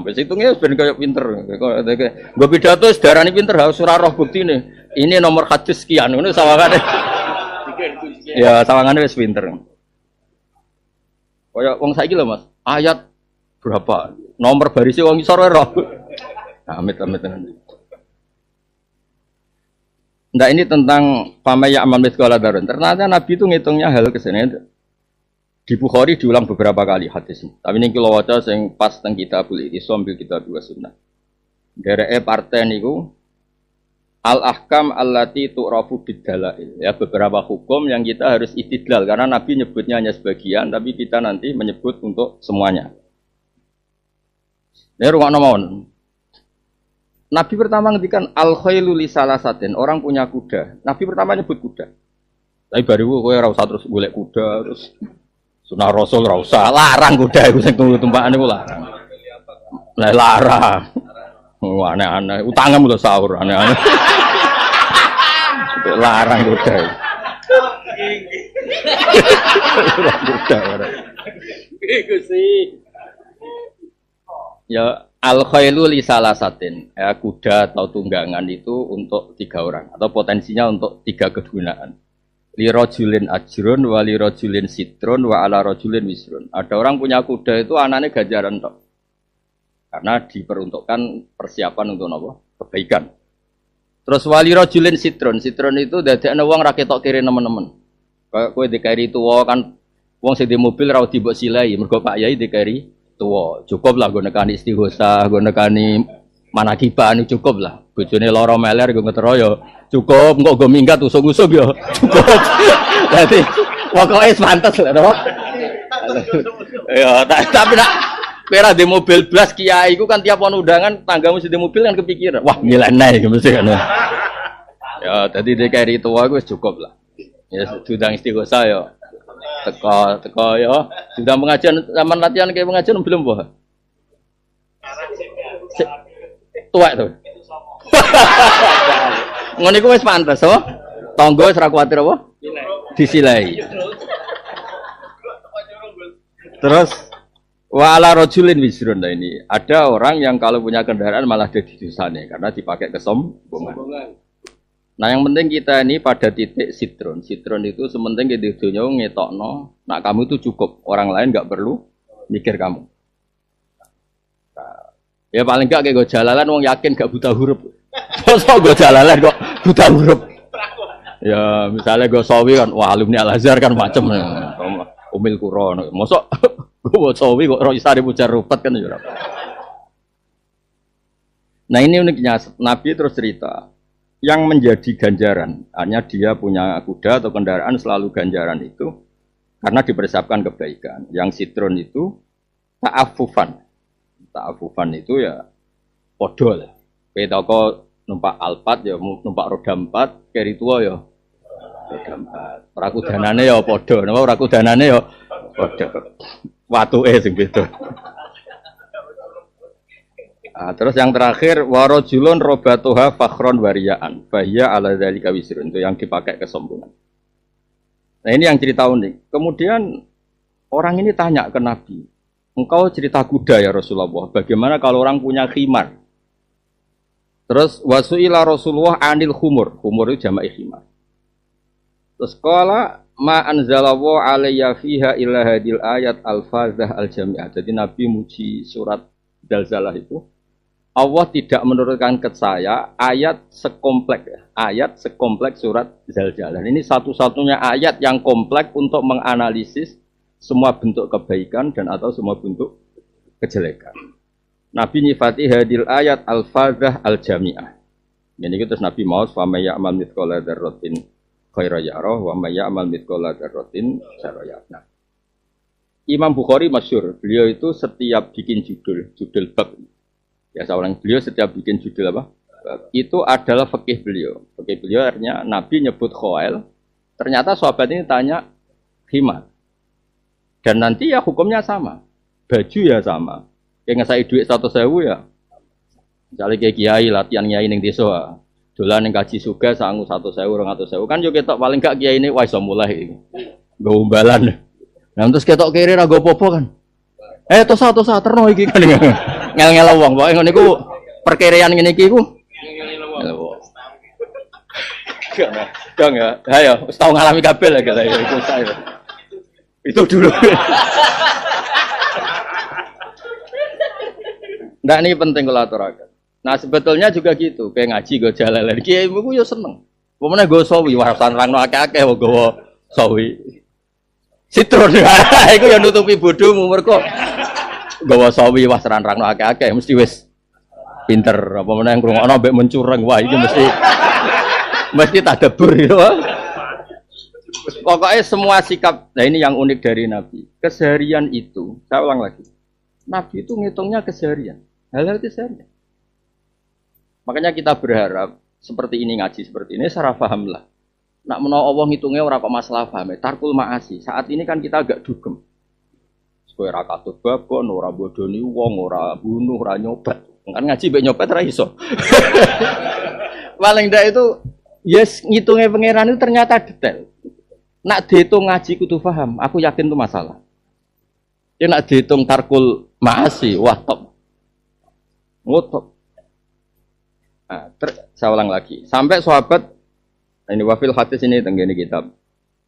Wis hitungnya ben kaya pinter. Gue pidato sedarane pinter harus ora roh buktine. Ini nomor hadis sekian ngono sawangane. Ya sawangane wis pinter. Kaya wong saiki lho Mas, ayat berapa? Nomor barisnya wong isor roh. Amit-amit tenan. Nah ini tentang pamaya amal mithqala dzarratin. Ternyata Nabi itu ngitungnya hal kesene. Di Bukhari diulang beberapa kali hadis ini. Tapi ini kalau waca sing pas teng Kitabul Itisam bil Kitabi was Sunnah. Dereke partai niku al-ahkam allati tu'rafu bid-dalail. Ya beberapa hukum yang kita harus istidlal karena Nabi nyebutnya hanya sebagian tapi kita nanti menyebut untuk semuanya. Ini rungokno mawon. Nabi pertama ngendikan al-khailu li salasatin, orang punya kuda. Nabi pertama nyebut kuda. Tapi baru kowe ora usah terus golek kuda terus sunah Rasul ora usah larang kuda iku sing tumpakan iku larang. Lah larang. Aneh-aneh, utangem lho sahur aneh-aneh. Larang kuda. Iku sih. Ya al-khailu li salasatin. Ya kuda atau tunggangan itu untuk 3 orang atau potensinya untuk 3 kegunaan. Li rajulin ajrun wa li rajulin sitrun wa ala rajulin wisrun. Ada orang punya kuda itu anane ganjaran tok. Karena diperuntukkan persiapan untuk apa? Kebaikan. Terus wali rajulin sitrun. Sitrun itu dadekne wong ra ketok kiri nemen-nemen. Kayak kowe dikeri tuwa kan wong sing di mobil ra dibok silai, mergo Pak Yai dikeri tuwa. Cukup lah nggo nekani istighosa, nggo nekani manakiban cukup lah. Bojone lara meler nggo ngeteroyo. Cukup, kok gue minggat usung-usung ya. Cukup. Jadi pokoknya pantes lah, toh. Ya, tapi nak pera di mobil blas kiai itu kan tiap undangan tanggamu di mobil kan kepikiran. Wah, nyeleneh gitu mesti kan. Ya, tadi DKRI tua gue cukup lah. Ya, sudah istighosa ya. Teko ya. Sudah pengajian zaman latihan kayak pengajian belum boh. Tua tuh. Ngono iku wis pantes, oh. Tangga wis ora kuwatir apa? Disilai. Terus wa ala rajulin wisrun ini. Ada orang yang kalau punya kendaraan malah jadi dosane karena dipakai kesombongan. Nah, yang penting kita ini pada titik sitron. Sitron itu sementing di dunia ngetokno, nak kamu itu cukup, orang lain enggak perlu mikir kamu. Nah, ya paling enggak kayak gue jalalan wong yakin gak buta huruf. Masa gue jalalan kok buta huruf. Ya misalnya gue sawi kan, wah alumni Al-Azhar kan macem. Umil Quran. Masa gue sawi kok roisari pujar rupet kan. Nah ini uniknya, Nabi terus cerita. Yang menjadi ganjaran, hanya dia punya kuda atau kendaraan selalu ganjaran itu. Karena dipersiapkan kebaikan. Yang sitron itu ta'afufan. Ta'afufan itu ya podol. Kita kok numpak Alphard ya numpak roda 4 keri tua ya roda 4 ora kudanane ya padha napa ora kudanane ya padha watuke sing beda. Terus yang terakhir warajulun robatuha fakhron wariyaan bahya ala dzalika wisrun itu yang dipakai kesombongan. Nah ini yang cerita unik. Kemudian orang ini tanya ke Nabi, engkau cerita kuda ya Rasulullah, bagaimana kalau orang punya khimar? Terus wasuila Rasulullah anil khumur. Khumur itu jamak khimar. Terus qala ma anzalallahu alayya fiha illa hadil ayat al-fazah al-jami'ah. Jadi Nabi muji surat Zalzalah itu. Allah tidak menurunkan ke saya ayat sekompleks surat Zalzalah. Ini satu-satunya ayat yang kompleks untuk menganalisis semua bentuk kebaikan dan atau semua bentuk kejelekan. Nabi nyifati hadil ayat al-fadhah al-jami'ah. Ini terus Nabi maus wa may ya'mal mithqala dzarratin khairan yarah wa may ya'mal mithqala dzarratin syarran yarah. Imam Bukhari masyhur, beliau itu setiap bikin judul bab. Ya saya ulang, beliau setiap bikin judul apa? Itu adalah fikih beliau. Fikih beliau artinya Nabi nyebut khawail, ternyata sahabat ini tanya khimar. Dan nanti ya hukumnya sama. Baju ya sama. Kayak ngasih duit 100.000 ya. Misalnya kayak kiai latihan kiai ning desa. Dolan ning kaji suga sangu 100.000 200.000 kan yo ketok paling gak kiai ini wis mulai. Nggo umbalan. Nah terus ketok kiri ra go popo kan. Tosa terno iki kan. Ngel-ngel wong pokoke ngene iku perkiraan ngene iki iku. Dong ya. Ayo wis tau ngalami kabel ya kita itu saya. Itu dulu. Nah ini penting kalau aturakan. Nah sebetulnya juga gitu, kayak ngaji gue jalan-jalan, kiai gue yo seneng. Pokoknya gue sawi, warasan rangno akeh-akeh, gue sawi. Sitron, itu yang nutupi bodohmu mereka. Gue sawi, warasan rangno akeh-akeh, mesti wes pinter. Apa mana yang kurang ono, mencurang, wah ini mesti tadabbur gitu. Pokoknya semua sikap, nah ini yang unik dari Nabi. Keseharian itu, saya ulang lagi, Nabi itu ngitungnya keseharian. Hal-hal keseharian. Makanya kita berharap seperti ini ngaji seperti ini secara paham lah. Nak menawa Allah ngitungnya ora kok masalah paham. Tarkul ma'asi. Saat ini kan kita agak dugem. Supaya ora katut babon, ora bodoni wong, ora bunuh, ora nyobat. Kan ngaji mbek nyobat ora iso. Paling ndak itu yes ngitungnya pangeran itu ternyata detail. Nak dihitung ngaji kudu paham. Aku yakin itu masalah. Ya nak dihitung tarkul ma'asi, wah top. Ngotot. Nah, saya ulang lagi. Sampai sahabat, ini wafil hadis ini tenggini kitab.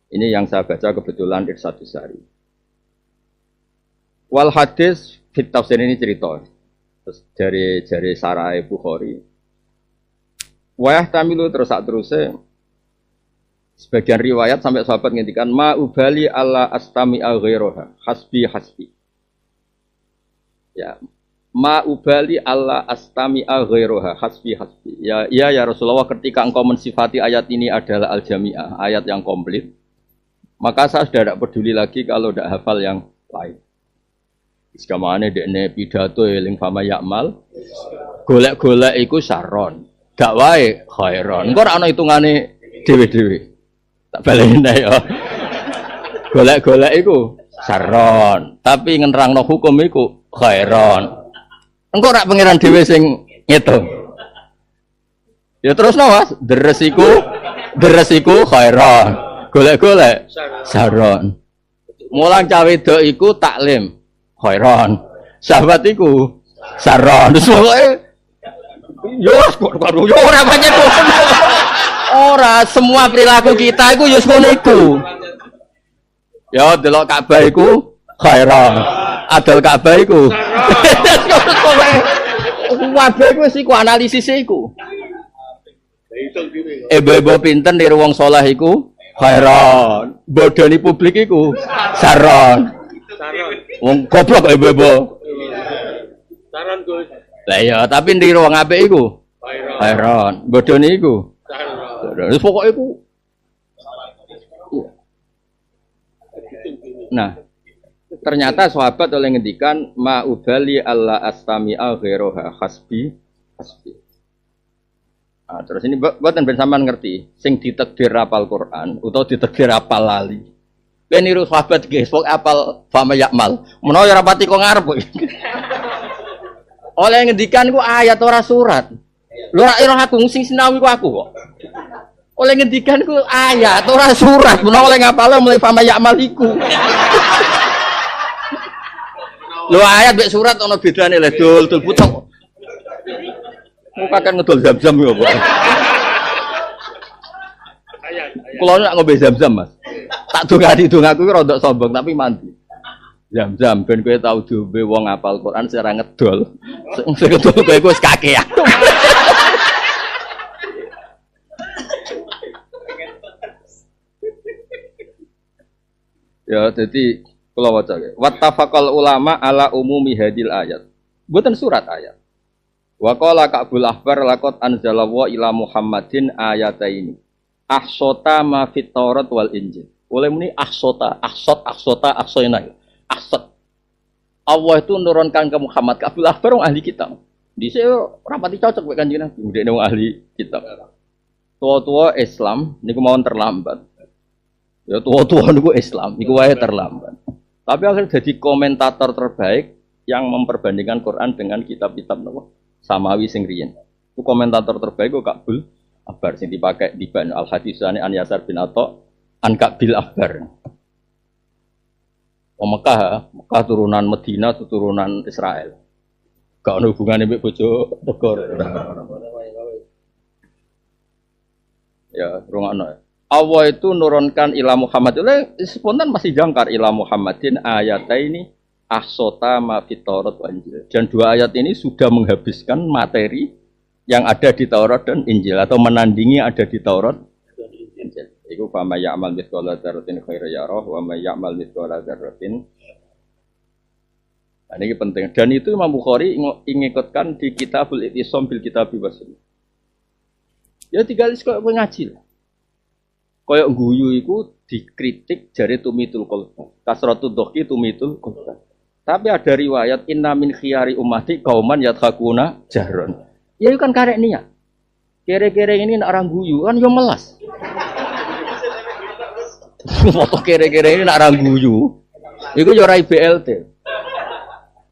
Ini yang saya baca kebetulan Irsyadus Sari. Wal hadis fit tafsir ini cerita. Terus dari Sarai Bukhari. Wayah tamilu terus terusnya. Sebagian riwayat sampai sahabat ngintikan ma ubali alla astami aghiroha hasbi. Ya. Ma ubali alla astami aghiroha hasbi. Ya Rasulullah, ketika engkau mensifati ayat ini adalah al-jami'ah, ayat yang komplit, maka saya sudah tidak peduli lagi kalau tidak hafal yang lain. Sekamane dekne pidato eling fama yakmal, golek-golek iku saron, gak wae khairon. Engko ora ana hitungane dhewe-dhewe. Tak baleni ya. Golek-golek iku saron, tapi ngerangno hukum iku khairon. Engko rak pangeran dhewe sing ngitung. Ya terus Mas, deres iku khairon. Golek-golek saron. Mulang cawe wedok iku taklim khairon. Sahabat iku saron. Terus pokoke yo ora banyak kok. Ora semua perilaku kita iku yo ngono iku. Ya delok Ka'bah iku khairon. Adol Ka'bah iku. Wabe ku wis iku analisis iku. Ibu-ibu pinten niru wong saleh iku khairon. Bodoni publik iku saron. Wong goblok ibu-ibu. Saron Gus. Lah iya, tapi niru wong apik iku khairon. Bodoni iku saron. Wis pokoke iku. Nah, ternyata sahabat oleh ngendikan ma ubali alla astami aghiroha hasbi. Nah, terus ini buatan ben sampean ngerti sing ditakdir apal Quran utawa ditakdir apal lali. Ben niru sahabat guys, pok apal fama yakmal. Menawa ora pati kok ngarep. Oleh ngendikan ku ayat ora surat. Lho ora aku sing sinau iku aku kok. Oleh ngendikan ku ayat ora surat. Menawa oleh ngapal mulai fama yakmal iku. Lho ayat mek surat ana bedane le dul putok. Muka kan ngedol zam-zam ya, Pak. Ayat. Kulo nak ngombe zam-zam, Mas. Tak dongani dongaku ki rada sombong tapi mandi. Jam-jam ben kowe tau diombe wong hafal Quran secara ngedol. Sing ngedol kowe wis kakean. Ya, jadi kula waca nggih. Wattafaqal ulama ala umumi hadil ayat. Mboten surat ayat. Wa qala Ka'bul Ahbar laqad anzalallahu ila Muhammadin ayataini. Ahsota ma fit Taurat wal Injil. Oleh muni ahsota, ahsoina. Ahsot. Allah itu nurunkan ke Muhammad ke Abdul Ahbar wong ahli kitab. Dhisik rapati cocok mek Kanjeng Nabi, ndekne wong ahli kitab. Tua-tua Islam niku mawon terlambat. Ya tua-tua niku Islam, niku wae terlambat. Tapi akhirnya jadi komentator terbaik yang memperbandingkan Quran dengan kitab-kitab napa samawi sing riyen. Itu komentator terbaik kok Ka'bul Ahbar sing dipakai di Ban Al-Hadisani An Yasar bin Atha An Ka'bil Ahbar. Mekah turunan Medina turunan Israel. Gak ada hubungannya dengan bojo negara. Ya, rungokno. Allah itu nurunkan ila Muhammad. Spontan masih jangkar ila Muhammadin ayataini ahsota ma fit Taurat wa Injil. Dan dua ayat ini sudah menghabiskan materi yang ada di Taurat dan Injil atau menandingi ada di Taurat dan Injil. Iku fa may ya'mal mithqala dzarratin khairan yarah wa may ya'mal mithqala dzarratin. Nah, ini penting. Dan itu Imam Bukhari ngikutkan di Kitabul I'tisam bil Kitabi was Sunnah. Ya tinggal kok ngaji lah. Kayak guyu iku dikritik jare tumitul qalb. Kasratud dhaqi tumitul qalb. Tapi ada riwayat inna min khiyari ummati qauman yadhakuna jahron. Ya itu kan karek niat. Kere-kere ini nak orang guyu kan yo melas. Foto kere-kere ini nak orang guyu. Iku yo ora BLT.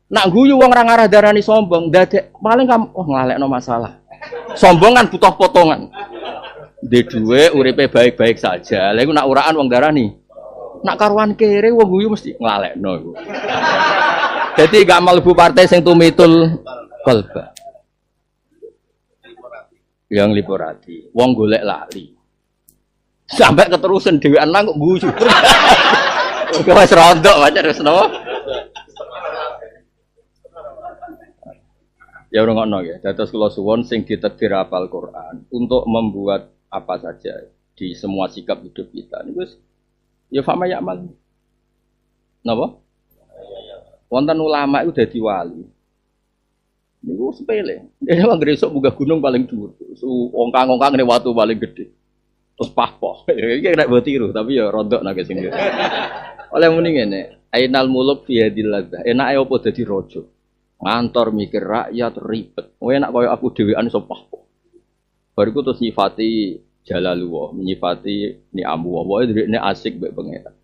Nak guyu wong ora ngarah darani sombong, dadek paling kamu nglalekno masalah. Sombong kan butuh potongan. Di duwe uripe baik-baik saja. Lha iku nak uraan wong darani. Nak karuan kere wong guyu mesti nglalekno iku. Dadi gak mlebu partai sing tumitul qalba. Yang liporati, wong golek lali. Sampai keterusan dhewean nang kok guyu. Kok wis rondok wae terus napa? Ya ora ngono ya. Dados kula suwun sing ditedir hafal Quran untuk membuat apa saja di semua sikap hidup kita niku ya fama ya'mal. Napa? Wonten ulama iku dadi wali. Niku sepele. Dene wong gresok munggah gunung paling dhuwur. Ongkang-ongkang ning watu paling gedhe. Terus pahpoh. Iki nek mbok tiru tapi ya rondok nek sing. Oleh muni ngene, ainal muluk fi hadil ladzah. Enake opo dadi raja? Ngantor mikir rakyat ribet. Enak kaya aku dhewean iso pahpoh. Bariku terus nyifati Jalalullah, nyifati ni'amu wa ini asik mbek pangeran.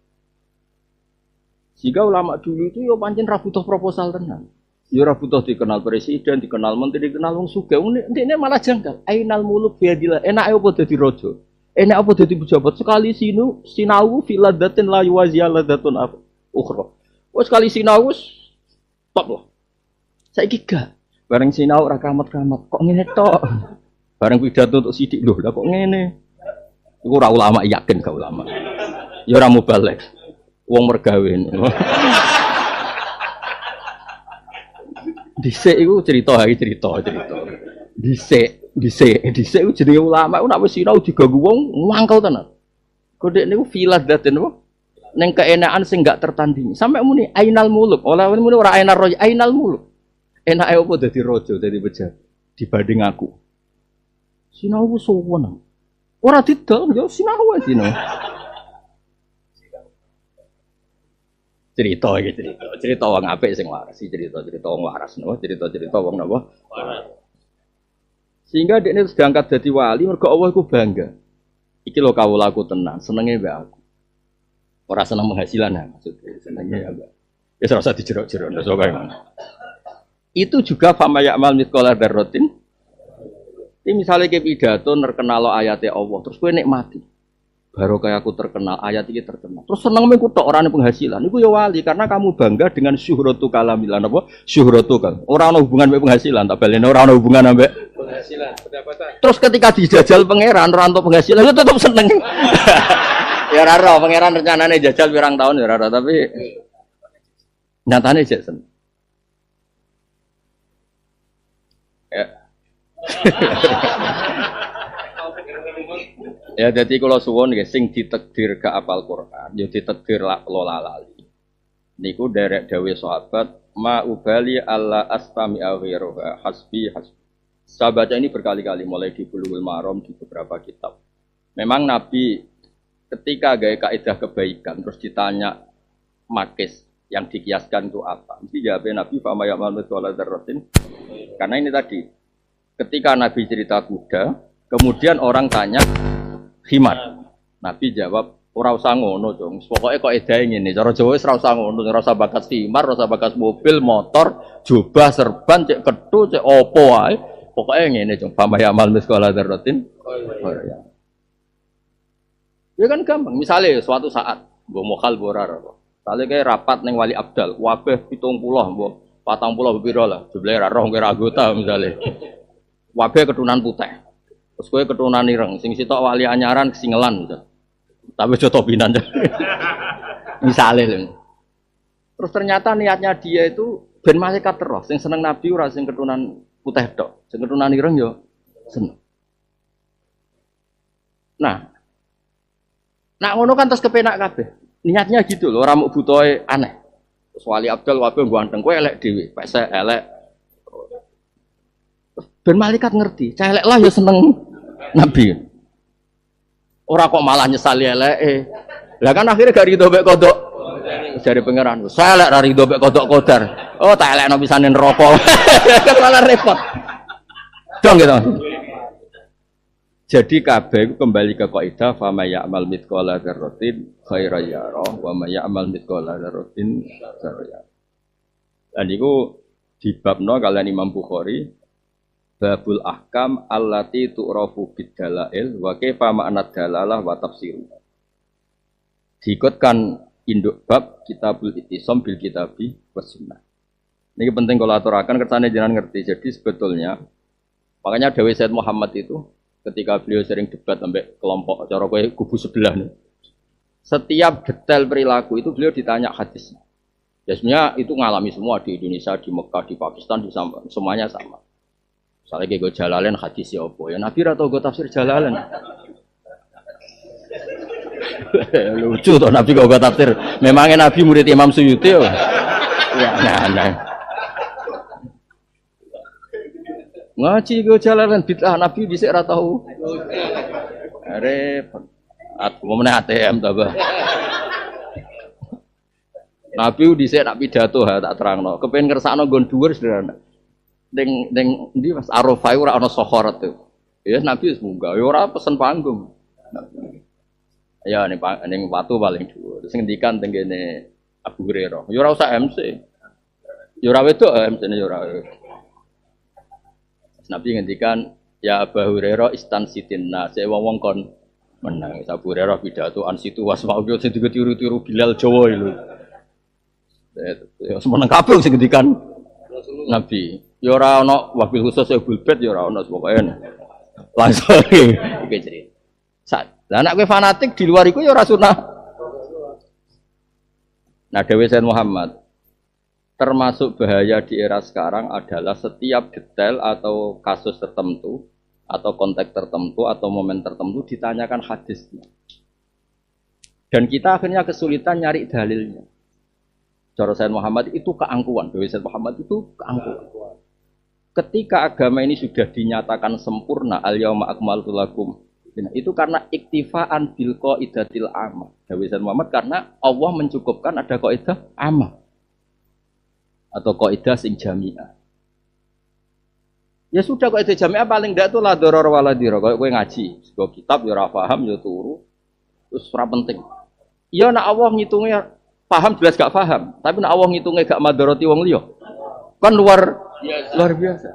Jika ulama dulu itu yo pancen ra butuh proposal tenan. Yo ora butuh dikenal presiden, dikenal menteri, dikenal wong sugih. Ndekne malah janggal. Ainal muluk biadillah. Enake apa dadi raja? Enak apa dadi pejabat? Sekali sinau filadatin la yuwaziyalatun ukhra. Wes sekali sinau top loh. Saiki gak. Bareng sinau ora kamat-kamat. Kok ngene tok? Bareng pidato untuk sidik lho, lah kok ngene. Iku ora ulama yakin gak ulama. Ya ora mubalek. Wong mergawe. Dhisik iku cerita. Dhisik iku jenenge ulama iku nek wis sinau diganggu wong mangkel tenan. Kodek niku filad daten apa? Ning keenakan sing gak tertandingi. Sampai muni ainal muluk. Ora muni ora ainar roja, ainal muluk. Enake opo dadi raja, dadi pejabat dibanding aku. Sinau ku sowan. Ora didol yo sinau wae sinau. Cerita wong apik sing waras, cerita wong waras napa, cerita wong napa waras. Sehingga dekne wis diangkat dadi wali mergo Allah iku bangga. Iki lho kawulaku tenan, senenge mbek aku. Ora seneng penghasilan ya maksudnya, senenge ya mbak. Ya ora usah dijerok-jerok ndak kaya ngono. Itu juga fama ya'mal mithqala dzarratin. Ini misalnya ke pidato terkenal ayatnya Allah, terus kowe nikmati. Baru kayak aku terkenal, ayat ini terkenal. Terus seneng mengku tok orang penghasilan. Iku ya wali karena kamu bangga dengan syuhratu kalamilan apa? Syuhratu kal. Ora ana hubungan mbek penghasilan, tak balene ora ana hubungan mbek penghasilan, pendapatan. Terus ketika dijajal pangeran ora entuk penghasilan, ya tetep seneng. Ya ora ora pangeran rencanane jajal pirang tahun ya ora tapi Nyatane Jackson. Ya. Ya jadi kalau suwon nggih sing ditakdir ke apal Quran, ya ditakdir lola lali. Niku derek dawuh sahabat, ma ubali alla astami aghiruha hasbi hasbi. Saya baca ini berkali-kali mulai di Bulughul Maram di beberapa kitab. Memang Nabi ketika gaya kaidah kebaikan terus ditanya makis yang dikiaskan itu apa? Mesti jawabnya Nabi fama ya'mal mithqala dzarratin. Karena ini tadi ketika Nabi cerita kuda, kemudian orang tanya khimar. Nabi jawab ora usah ngono, Dong. Pokoke kok edahe ngene. Cara Jawa wis ora usah ngono, ora usah bakas khimar, ora usah bakas mobil, motor, jubah, serban, cek kethu, cek opo wae. Pokoke ngene, Dong. Fama ya'mal mithqala dzarratin. Ya kan gampang. Misalnya suatu saat mbok mokal borar apa. Misalnya kayak rapat ning Wali Abdal, wabeh 70 mbok 40 piro lah. Jumlahe ra roh kira anggota misalnya. Wabeh keturunan putih. Terus kowe keturunan ireng, sing sitok wali anyaran kesingelan misal. Tapi aja topinan. Misale lho. Terus ternyata niatnya dia itu ben malaikat terus, sing seneng Nabi ora sing keturunan putih tok. Sing keturunan ireng yo seneng. Nah ngono kan terus kepenak kabeh. Niatnya gitu loh, ora muk butuhe aneh. Terus Wali Abdal wabeh ganteng, kowe elek dhewe, pese elek. Ben malaikat ngerti, cah elek lah ya seneng Nabi. Ora kok malah nyesali eleke. Lah kan akhirnya gak rido mek kodok. Jare pangeran, saya elek ra rido mek kodok kodar. Oh, tak elekno pisane neraka. Malah repot. Dong gitu. Jadi kabeh kembali ke kaidah fa may ya'mal mithqala dzarratin khairan yarah wa may ya'mal mithqala dzarratin syarran yarah. Dan iku dibabno kalian Imam Bukhari babul ahkam allati tu'rafu bid-dalail wa kaifa ma'na dalalah wa tafsir. Diikutkan induk bab kitabul ittisam bil kitabi was sunnah. Ini penting kalau aturakan kersane jenengan ngerti. Jadi sebetulnya makanya Dawei Said Muhammad itu ketika beliau sering debat sampai kelompok cara kowe kubu sebelah nih. Setiap detail perilaku itu beliau ditanya hadisnya. Ya sebenarnya itu ngalami semua di Indonesia, di Mekah, di Pakistan, di semuanya sama. Misalnya kayak gue Jalalain hadisnya apa ya Nabi atau gue tafsir Jalalain. Lucu toh Nabi kok gue tafsir. Memangnya Nabi murid Imam Suyuti ya. Nah. Ngaji gue Jalalain bid'ah Nabi dhisik ora tau. Repot. Aku meneh ATM ta, Bah. Nabi dhisik nak pidato ha tak terangno. Kepen kersakno nggon dhuwur sederhana. Ning ndi Mas Arafah ora ana sokhorat tuh. Ya Nabi wis munggah, ya ora pesen panggung. Ya ning watu paling dhuwur. Terus ngendikan teng kene Abu Hurairah. Ya ora usah MC. Ya ora wedok MC-ne ya ora. Nabi ngendikan ya Abu Hurairah istansitinna, saya wong kon menang. Abu Hurairah pidato an situ wasma'u sing tiru-tiru Bilal Jawa itu. Ya semeneng kabeh sing ngendikan Nabi. Ya ora ana wabil khusus ya bulbet ya ora ana pokoke. Langsung iki cerita. Lah nek kowe fanatik di luar iku ya ora sunah. Nah Dawei Said Muhammad termasuk bahaya di era sekarang adalah setiap detail atau kasus tertentu atau konteks tertentu atau momen tertentu ditanyakan hadisnya. Dan kita akhirnya kesulitan nyari dalilnya. Cara Said Muhammad itu keangkuhan. Dawei Said Muhammad itu keangkuhan. Ketika agama ini sudah dinyatakan sempurna, al-yauma akmaltu lakum. Itu karena iktifaan bil qaidatil amah. Dawei Said Muhammad karena Allah mencukupkan ada kaidah amah. Atau kaidah sing jami'ah. Ya sudah kaidah jami'ah paling ndak itu la doror wala dira. Kayak kowe ngaji, sebuah kitab ya ora paham ya turu. Terus ora penting. Ya nek Allah ngitungnya paham jelas gak paham, tapi nek Allah ngitungnya gak madharati wong liya. Kan luar biasa.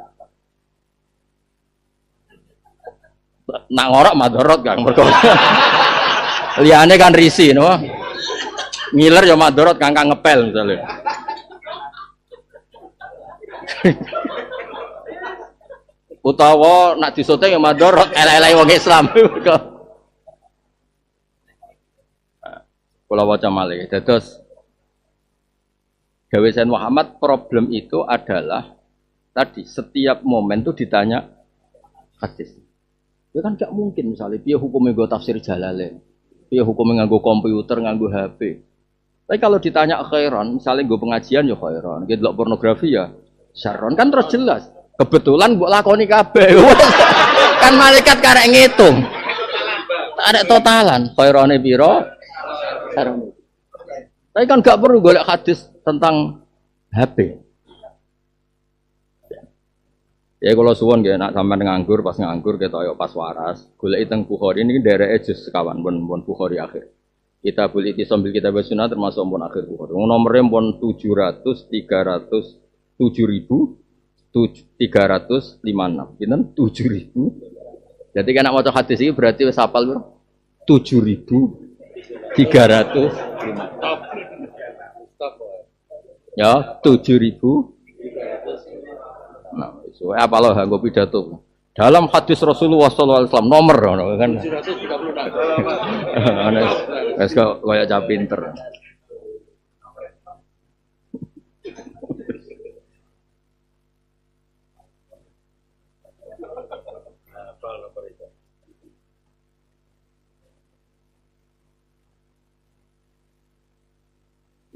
Nak ngorok madharat Kang mergo. Liyane kan risi no. Ngiler ya madharat Kang ngepel misalnya. Utawa nak disote ya madharat elek-elek wong Islam. Kula waca malih dados Dawe Sayyid Muhammad, problem itu adalah tadi setiap momen itu ditanya hadis. Ya kan gak mungkin misalnya piye hukumnya gue tafsir Jalalain, piye hukumnya nganggo komputer, nganggo HP. Tapi kalau ditanya khairan, misalnya gue pengajian ya khairan, gitu pornografi ya syarron, kan terus jelas. Kebetulan gue lakoni kabeh. Kan malaikat karek ngitung. Ada totalan, khairane piro? Syarron. Tapi kan gak perlu golek hadis tentang HP. Ya kalau suwon nggih nak sampean nganggur pas nganggur kita ayo pas waras, golek teng Bukhari ini dereke juz sekawan pun Bukhari akhir. Kita boleh sambil kita sunnah termasuk pun akhir Bukhari. Nomornya pun 700 300 7.356. Pinten 7.000. Jadi kan nak maca hadis iki berarti wis hafal piro? 7.300. Ya, 7.000. Nah, so apa loh nggo pidato. Dalam hadis Rasulullah sallallahu alaihi wasallam nomor kan. 736. Wes kok kaya cah pinter.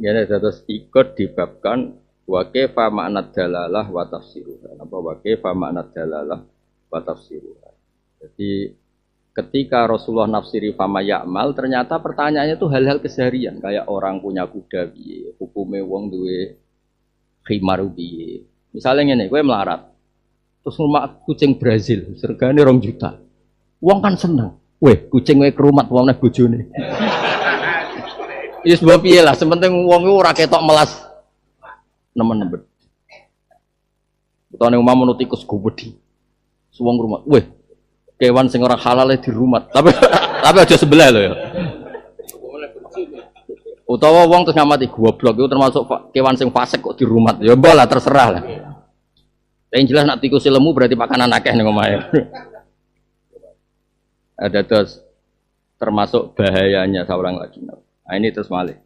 Ya, terus ikut dibabkan wa kaifa ma'na dalalah wa tafsiruha. Apa wa kaifa ma'na dalalah wa tafsiruha. Jadi ketika Rasulullah nafsiri fama ya'mal, ternyata pertanyaannya itu hal-hal keseharian, kayak orang punya kuda piye, hukume wong duwe khimar piye. Misalnya ngene, kowe melarat. Terus rumah kucing Brazil, regane 2 juta. Wong kan seneng. Weh, kucing kowe kerumat wong nek bojone. Iya sebab piye lah, sementing wong iku ora ketok melas nemen-nemen. Utane umam menut tikus gobedi. Suwong rumah. Weh, kewan sing ora halal di rumah. Tapi aja sebelah lho ya. Utawa wong terus ngamati goblok itu termasuk kewan sing fasik kok di rumah. Ya mbok lah terserah lah. Yang jelas nak tikus lemu berarti pakanan akeh ning omahe. Ada terus termasuk bahayanya seorang lagi. Nah, ini terus malih.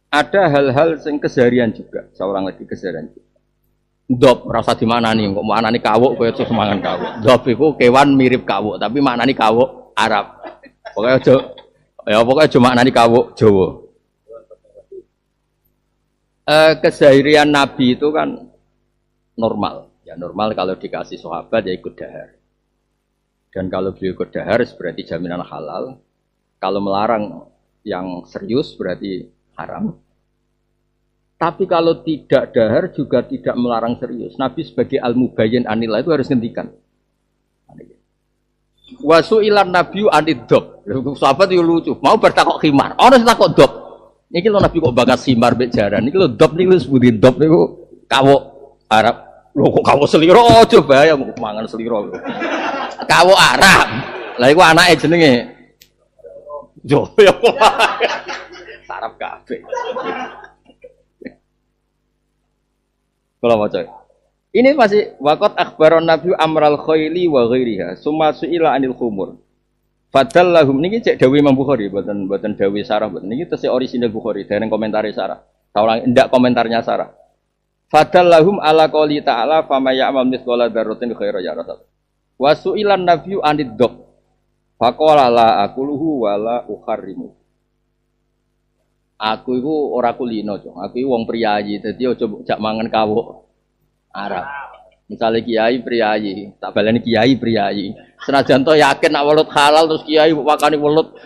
Ada hal-hal yang keseharian juga, seorang lagi keseharian juga. Dop, rasa di mana nih? Kok mana nih kawuk? Kau itu semangan kawuk. Dop itu kewan mirip kawuk, tapi mana nih kawuk Arab. Pokoknya cuma nani kawuk Jawa. Keseharian Nabi itu kan normal. Ya normal kalau dikasih sahabat ya ikut dahar. Dan kalau beliau ikut dahar berarti jaminan halal. Kalau melarang yang serius berarti haram. Tapi kalau tidak dahar juga tidak melarang serius. Nabi sebagai al-mubayyin anillah itu harus ngendikan. Wasu ilan nabiyu anidop. Sahabat itu lucu. Mau bertakok khimar. Orang takok dop. Ini lo Nabi kok bakas khimar bejaran. Ini lo dop nih lo sebutin dop nih kawok Arab. Lo kok kawok seliro? Oh coba ya mau mangan seliro. Kawok Arab. Lah iku anake jenenge yo ya sarap kabeh. Kalau baca. Ini masih waqat akhbaron Nabi amral khayli wa ghairiha summa su'ila anil khumur. Fadallahum niki cek dawuh Imam Bukhari boten dawuh sarah boten niki tesih orisinal Bukhari dereng komentare sarah. Taulang ndak komentarnya sarah. Fadallahum ala qouli ta'ala fama ya'mal mithqala dzarratin khairan yarah. Wa su'ilan nabiyyu anid dok. Faqala la aquluhu wala ukharrimu. Aku iku ora kulino, Cong. Aku iku wong priyayi, dadi aja jak mangan kawuk Arab. Misalnya kiai priyayi, tak baleni kiai priyayi. Senajan to yakin nek welut halal terus kiai wakani welut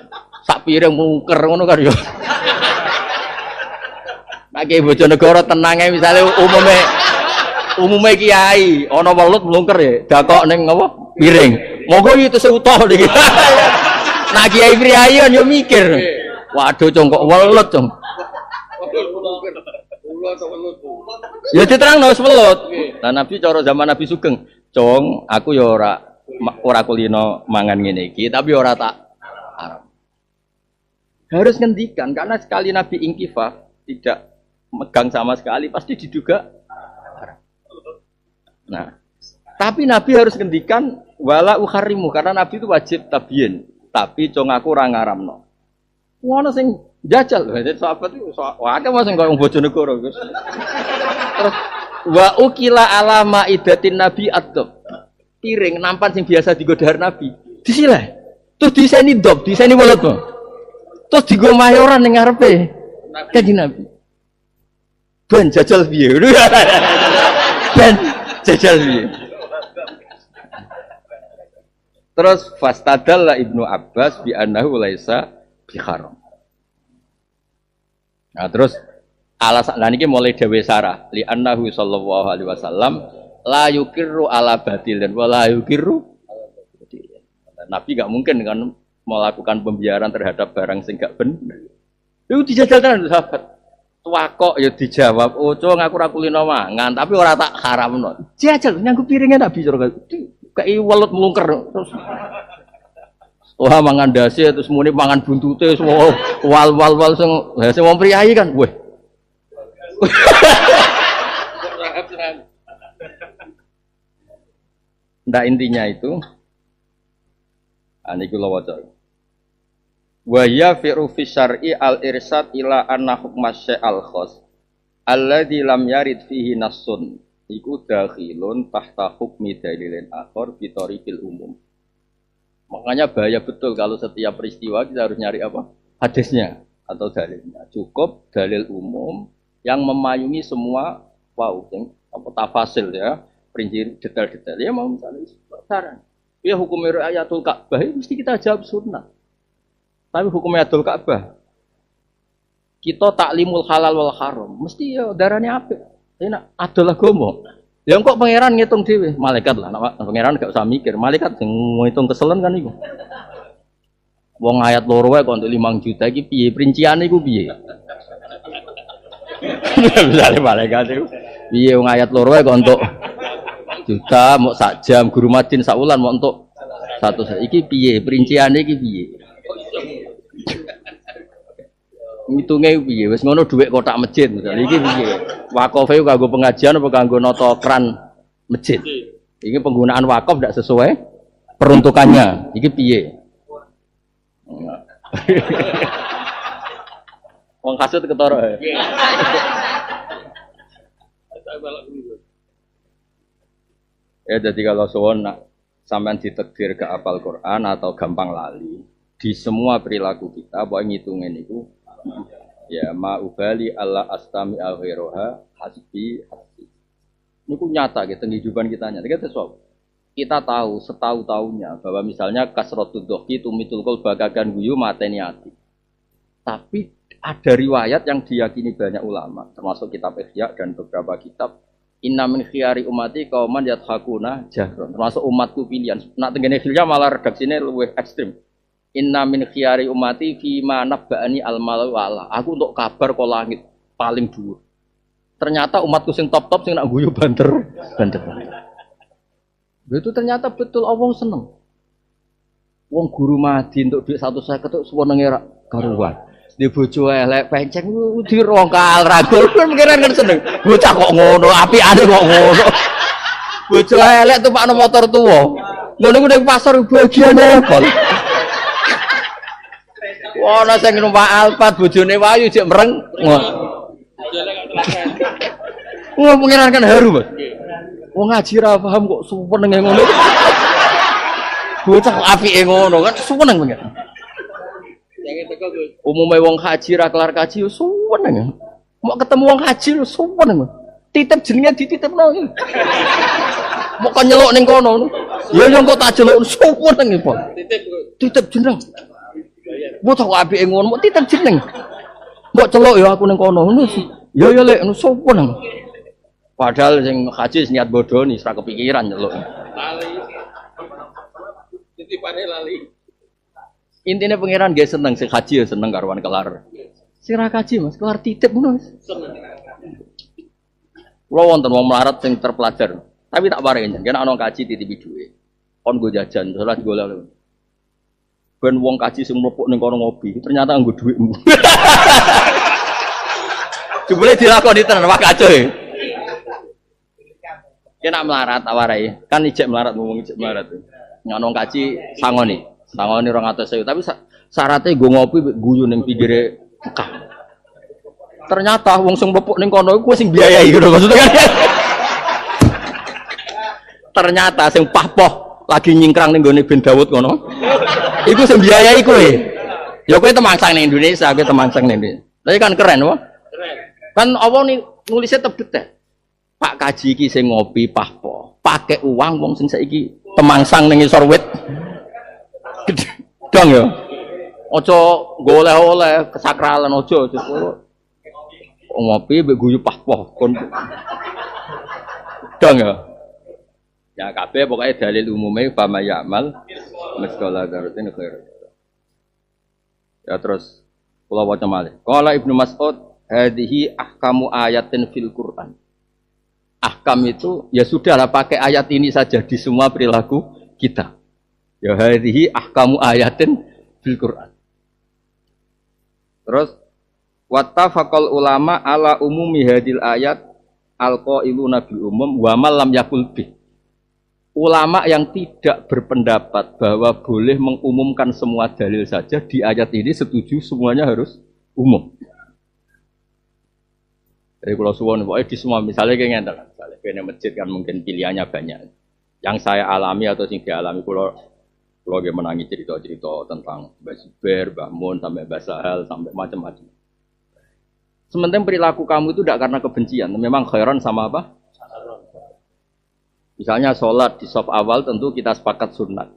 sak piring mungker ngono kan yo. Nek kiai Bojonegoro tenange misale umume kiai ana welut mlungker ya, dakok ning apa? Piring. Monggo itu seutuh iki. Nah kiai priyayi yo mikir. Waduh Cong kok welut Cong. Ya diterangno wis welut. Lah Nabi cara zaman Nabi Sugeng, Cong, aku ya ora kulino mangan ngene iki, tapi ora tak haram. Harus ngendikan karena sekali Nabi ingkifah tidak megang sama sekali pasti diduga haram. Nah, tapi Nabi harus ngendikan wala ukharimu karena Nabi itu wajib tabiin, tapi Cong aku ora ngaramno. Wono sing Jajal, jadi sahabat itu wah kan masih nggak Bojonegoro Gus. Terus wa ukila alama idatin nabi adab. Piring nampan sing biasa digo dahar nabi. Disilah. Terus diseni dop, diseni mulut mo. Terus digo mayoran ning ngarepe. Kanjeng Nabi. Ben jajal piye? Ben jajal piye? Terus fastadalla Ibnu Abbas bi annahu laisa bi haram. Nah terus alasan niki mulai dewe sarah li annahu sallallahu alaihi wasallam la yukirru ala batilin wa la yukirru. Nabi enggak mungkin dengan melakukan pembiaran terhadap barang sing enggak benar. Itu dijajal tenan sahabat. Tuwakok ya dijawab, "Ojo ngaku ra kulino mangan, tapi ora tak haramno." Jajal nyanggup piringnya Nabi kayak welut melungker terus. Wah mangan dasi terus muni mangan buntute semua wal sing wong priyayi kan. Weh. Ndak intinya itu aniku lho waca. Wa ya fi syar'i al-irsad ila anna hukma syai'al khas alladzi lam yarid fihi nassun iku dakhilun tahta hukmi dalilin akhar bi tariqil umum. Makanya bahaya betul kalau setiap peristiwa kita harus nyari apa? Hadisnya atau dalilnya. Cukup dalil umum yang memayungi semua yang apa tafasil ya, perinci detail-detail. Ya mau misalnya saran. Ya hukum ayatul Ka'bah mesti kita jawab sunnah. Tapi hukum ayatul Ka'bah kita taklimul halal wal haram mesti ya darahnya apik. Enak adalah gomo. Ya kok pangeran ngitung dhewe, malaikat lah. Pangeran gak usah mikir, malaikat sing ngitung keselen kan iku. Wong ayat loro wae kok untuk 5 juta iki piye perinciane iku piye? Misale malaikat iku piye wong ayat loro wae kok untuk juta mau sak jam guru madin sak wulan mau untuk 100. Iki piye perinciane iki piye? Ngitungnya piye wis ngono dhuwit kotak masjid misalnya iki piye wakofe kanggo pengajian apa kanggo nata kran masjid iki penggunaan wakaf tidak sesuai peruntukannya iki piye wong kasut ketara ya jadi kalau suwon sampean ditakdir ke apal Quran atau gampang lali di semua perilaku kita bahwa ngitungin itu ya ma'ubali Allah astami al-ghiroha hasbi hasbi ini pun nyata gitu kehidupan kita nyata kita tahu setahu-tahunya bahwa misalnya kasrotud doki tumitul kol bagagan guyu mateni hati tapi ada riwayat yang diyakini banyak ulama termasuk kitab Ihya dan beberapa kitab inna min khiyari umati kauman yathakuna jahron termasuk umatku pilihan nak tenggene Ihya malah redaksinya lebih ekstrim. Inna min khiyari umati fi ma nabba'ani al-malau ala. Aku untuk kabar kok langit paling dhuwur. Ternyata umatku sing top-top sing nak guyu banter. Itu ternyata betul Allah seneng. Wong guru madi untuk duit 150 tok senenge ra karuan. Di bojo elek penceng di rongkal ragul kan pikiran kan seneng. Bocah kok ngono, apikane kok ngono. Bojo elek tumpakno motor tuwa. Ngono ning pasar bagiane kok. Wah, ana sing numpak Alphard bojone wayu jek mereng. Wah, pengiran kan haru, Mas. Wong ngaji ra paham kok suwenenge ngono. Bocah kok apike ngono kan suweneng pengiran. Umume wong haji ra kelar kaji yo suweneng. Mau ketemu wong haji yo suweneng. Titip jenenge dititipno. Mau kan nyeluk ning kono. Ya yo kok tak jeluk suweneng, Pak. Titip jeneng. Mbok tak apike ngono, mbok titip jeneng. Mbok celuk ya aku ning kono ngono. Ya ya lek sopo nang. Padahal sing haji niat bodoni ora kepikiran nyeluk. Lali. Titipane lali. Intine pangeran nggih seneng sing haji ya seneng karuan kelar. Sing ra haji Mas, kelar titip ngono. Seneng. Kulo wonten wong melarat sing terpelajar, tapi tak paringi yen ana kaji titipi dhuwit. Kon go jajan, salat golek. Ben wong kaji sing mlepuk ning kono ngopi, ternyata nggo dhuwitmu. Jebule dilakoni tenan wak kacoe. Kena melarat awarai, kan ijek melarat ngomong ijek melarat. Ngono kaji sangoni 200.000 tapi syaratnya nggo ngopi guyu ning pinggire Mekah. Ternyata wong sing mlepuk ning kono iku sing biayai ngono maksudnya kan. Ternyata sing pahpoh lagi nyingkrang ning gone Ben Dawud ngono. Iku sing biayai kowe. Ya kowe temangsang ning Indonesia, kowe temangsang ning Indonesia. Tapi kan keren wae. Keren. Kan apa nih nulisnya tetep detail. Pak Kaji iki sing ngopi pahpoh, pakai uang wong sing saiki temangsang ning isor wit. Dong ya. Aja goleh-oleh kesakralan aja. Ngopi mbek guyu pahpoh kon. Dong ya. Ya kabeh pokoke dalil umume fa may ya'mal misqala dzarratin khairan. Ya terus kula waca malih. Qala Ibnu Mas'ud hadhihi ahkamu ayatin fil Qur'an. Ahkam itu ya sudahlah pakai ayat ini saja di semua perilaku kita. Ya hadhihi ahkamu ayatin fil Qur'an. Terus wattafaqal ulama ala umumi hadil ayat alqailuna bil umum wa man lam yaqul bih. Ulama yang tidak berpendapat bahwa boleh mengumumkan semua dalil saja di ayat ini setuju semuanya harus umum. Jadi kalau suwon pokoknya di semua misalnya kayak ngene misalnya kene masjid kan mungkin pilihannya banyak. Yang saya alami atau sing dialami kalau nggih menangi cerita-cerita tentang Mbah Zubair, Mbah Mun sampai Mbah Sahal sampai macam-macam. Sementara perilaku kamu itu tidak karena kebencian, memang khairan sama apa? Misalnya sholat di saf awal tentu kita sepakat sunat.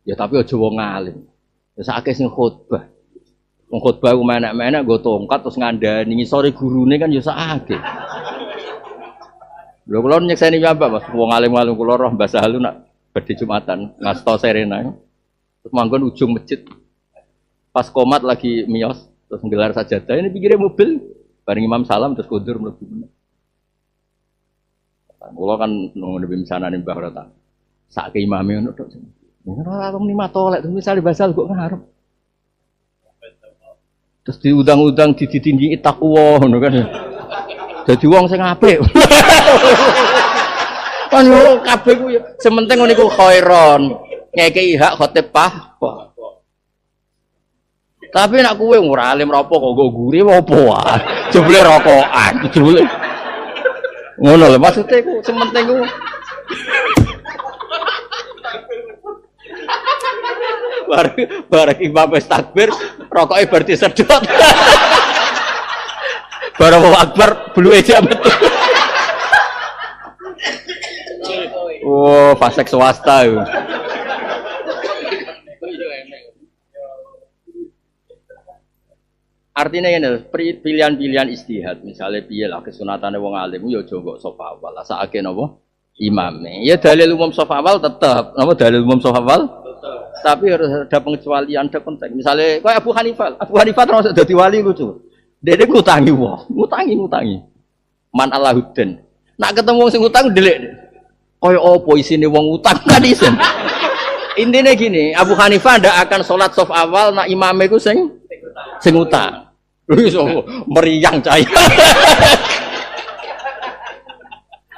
Ya tapi aja wong alim. Ya sakake sing khutbah. Wong khutbah ku menek-menek nggo tongkat terus ngandani ngisore gurune kan ya sakake. Lho kula nyekseni piyambak Mas, wong alim-alim kula roh Mbah Sahal nak badhe Jumatan, ngasto serena. Terus manggon ujung masjid. Pas komat lagi miyos terus nggelar sajadah ini pikire mobil bareng imam salam terus kundur mlebu. Kulo kan nunggu di sana nih Mbah Rata. Sak ke imame ngono tok. Ora aku muni matolek misale basal kok ngarep. Terus diundang-undang ditinggi takwa ngono kan. Dadi wong sing apik. Kan yo kabeh ku sementing ngono iku khairon. Ngekeki hak khotib pah. Tapi nek kowe ora alim rapo kok nggo guri apa wae. Jebule rokokan, jebule. Ngono lho maksudnya ku sementing ku bareng imam wis takbir rokoke bar disedot. Bareng Allahu Akbar bluke jam metu. Oh, fasek swasta yo. Artinya ini pilihan-pilihan istihad, misalnya piye lah kesunatane wong alim yo aja kok saf awal, sakake napa imame. Ya dalil umum saf awal tetap, napa dalil umum saf awal? Tapi harus ada pengecualian, ada konteks. Misalnya kayak Abu Hanifah termasuk dadi wali lucu. Dene ngutangi wong, ngutangi. Man Allahuddin. Nak ketemu wong sing utang delik. Kaya apa isine wong utang kan isin. Intinya gini, Abu Hanifah ndak akan sholat saf awal nak imame ku sing utang. Iso meriang cahaya.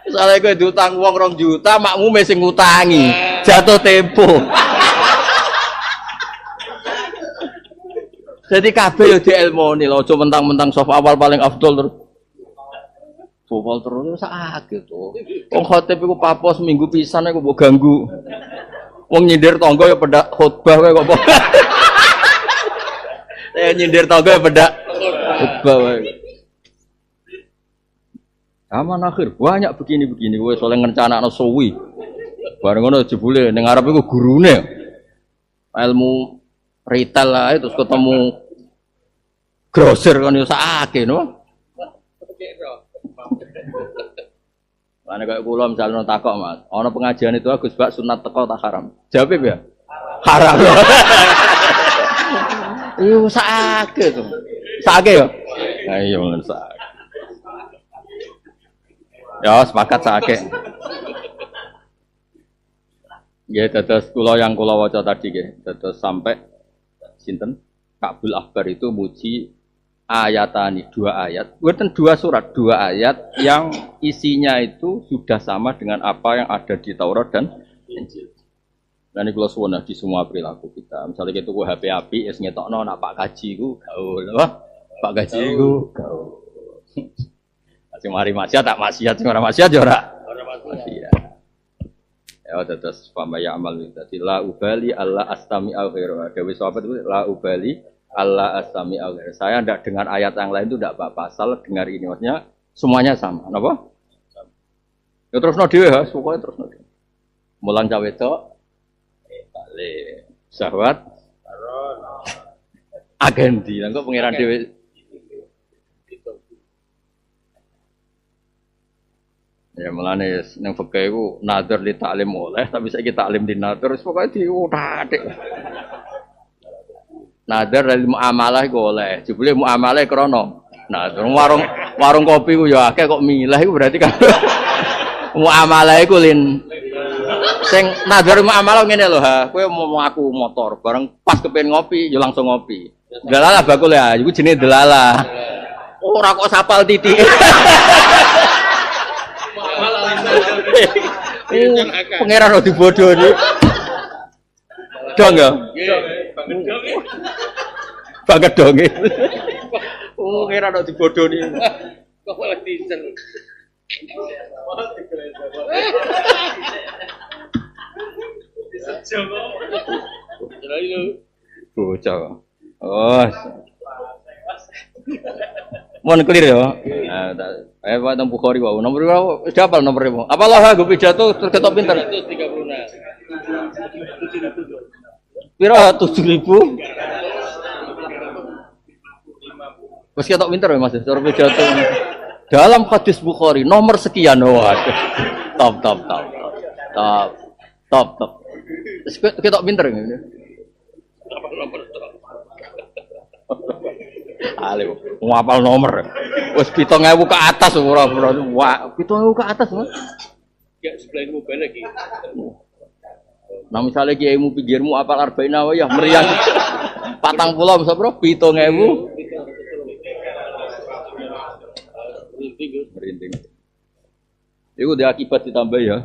Misalnya gue diutang uang 2 juta, makmume sing ngutangi, jatuh tempo. Jadi kabeh yo dielmoni lho, aja mentang-mentang saf awal paling afdol terus. Bobol terus sakit to. Wong khotib iku papos minggu pisan iku mbok ganggu. Wong nyindir tangga ya pedak khotbah kowe kok. Nyindir tangga ya pedak khotbah wae. Aman akhir banyak begini-begini kowe soleh ngencanakno suwi. Bareng ngono jebule ning arep iku gurune. Ilmu retail lah terus ketemu grosir kan yo sakake no. Ana kaya kula misalnya takok Mas, ana pengajian itu Gus Bak sunat teko tak haram. Jawab ya? Haram. Yo sakake to. Sakake yo. Ayo sakake. Ya sepakat sakake. Nggih dados kula yang kula waca tadi nggih, dados sampai sinten Kabul Akbar itu muji ayatani 2 ayat, bukan 2 surat, 2 ayat yang isinya itu sudah sama dengan apa yang ada di Taurat dan Injil. Nah ini kalau suwun di semua perilaku kita. Misalnya kita HP api, es ngetokno nak Pak Kaji ku gaul, apa? Pak gaji iku gaul. Sing mari maksiat tak maksiat, sing ora maksiat ya ora. Maksiat. Ya terus pamaya amal dadi la ubali alla astami al ghairu. Dewi sahabat itu la ubali alla astami al ghairu. Saya ndak dengar ayat yang lain itu ndak apa-apa, asal dengar ini maksudnya semuanya sama. Napa? Ya terusno dhewe ha, pokoke terusno dhewe. Mulang cawe wedok balik syahwat agendi. Lah kok pangeran dhewe ya mulane ning fikih iku nazar li taklim oleh tapi saiki taklim di nazar wis pokoke diuthik. Nazar dari muamalah iku oleh, jebule muamalah krana nazar. Warung kopi ku ya akeh kok milah iku berarti kan muamalah iku lin sing nazar muamalah ngene lho ha, kowe mau aku motor bareng pas kepen ngopi ya langsung ngopi. Delalah bakul ya, iku jenenge delalah. Ora kok sapal titik. Pangeran udah dibodoh nih. Dong ya? Banget dong ya. Pangeran udah dibodoh nih. Kok malah disen. Bocah. Oh. Mohon clear ya. Nah, Pak Teng Bukhari wae. Nomor berapa? Wis hafal nomornya. Apalah gue pidato terus ketok pinter. 136. Pira 7.000? Wis ketok pinter ya Mas, cara pidato. Dalam hadis Bukhari nomor sekian. Waduh. Top. Wis ketok pinter ngene. Nomor Ale ngapal nomor. Wis 7.000 ke atas ora. Wah, 7.000 ke atas, Mas. Ya sebelah mobil lagi. Nah, misalnya kiaimu pinggirmu apal arba'ina wae ya meriang. 40 bisa bro 7.000. Merinding. Iku dia akibat ditambah ya.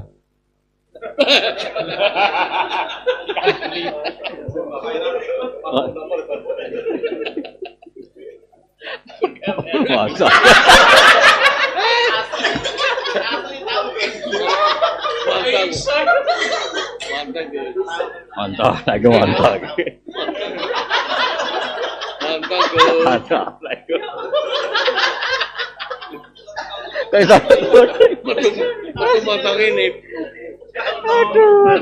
Masa. Mantap, lagi mantap. Mantap lagi. Kayak aku mantap ini. Aduh.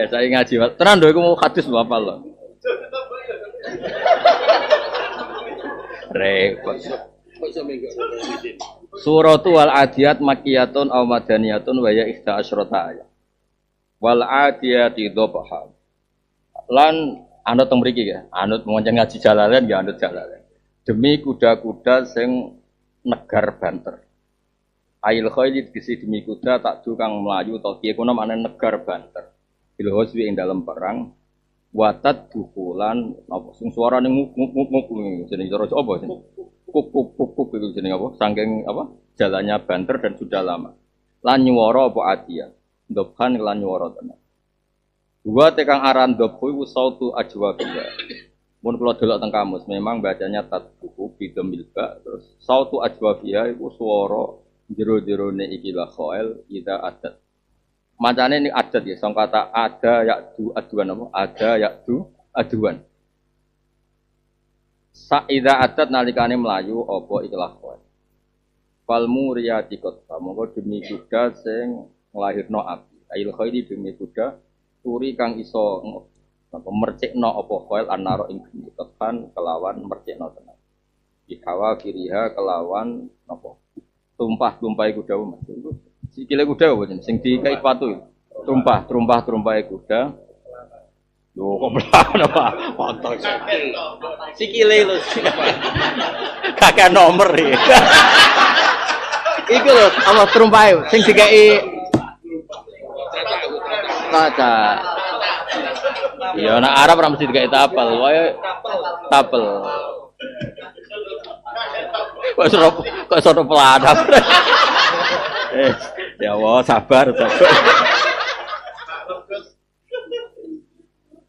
Saya ngaji. Tenan dong, aku mau hadis apa lo? Repot. Suratu wal adiyat makiyatun aw madaniyatun wa ya ihda asyrata ayat. Wal adiyati dhabha. Lan anut teng mriki ya, anut monceng ngaji Jalalain ya anut Jalalain. Demi kuda-kuda sing negar banter. Ail khayli dikisi demi kuda tak kang melayu utawa piye kono maknane negar banter. Bil hoswi ing dalam perang watat bukulan apa sing suarane nguk jenenge cara apa jenenge kuk itu jenenge apa saking apa jalannya banter dan sudah lama lan nyuwara apa adia ndobhan lan nyuwara tenan dua tekang aran ndobhu iku sautu ajwabia mun kula delok teng kamus memang bacanya tat buku bidamil ba terus sautu ajwabia iku swara jero-jerone iki la khail ida adat macane ini adat ya, song kata ada yakdu aduan apa? Ada yakdu aduan. Saida adat nalikane melayu apa ikhlas kowe. Fal muriyati qata monggo demi kuda sing nglahirno api. Ail khairi demi kuda turi kang iso apa mercikno apa khail annaro ing ketan kelawan mercikno tenan. Ikawa kiriha kelawan apa? Tumpah-tumpahe kuda Mas. Sikile kuda apa jeneng sing dikai sepatu tumpah kuda lho kok belan apa foto sikile lho kakek nomor iki iku lho apa tumpahe sing dikai kaca ya anak Arab ora mesti dikai tapel wae tapel kok sono peladap. Ya Allah, sabar.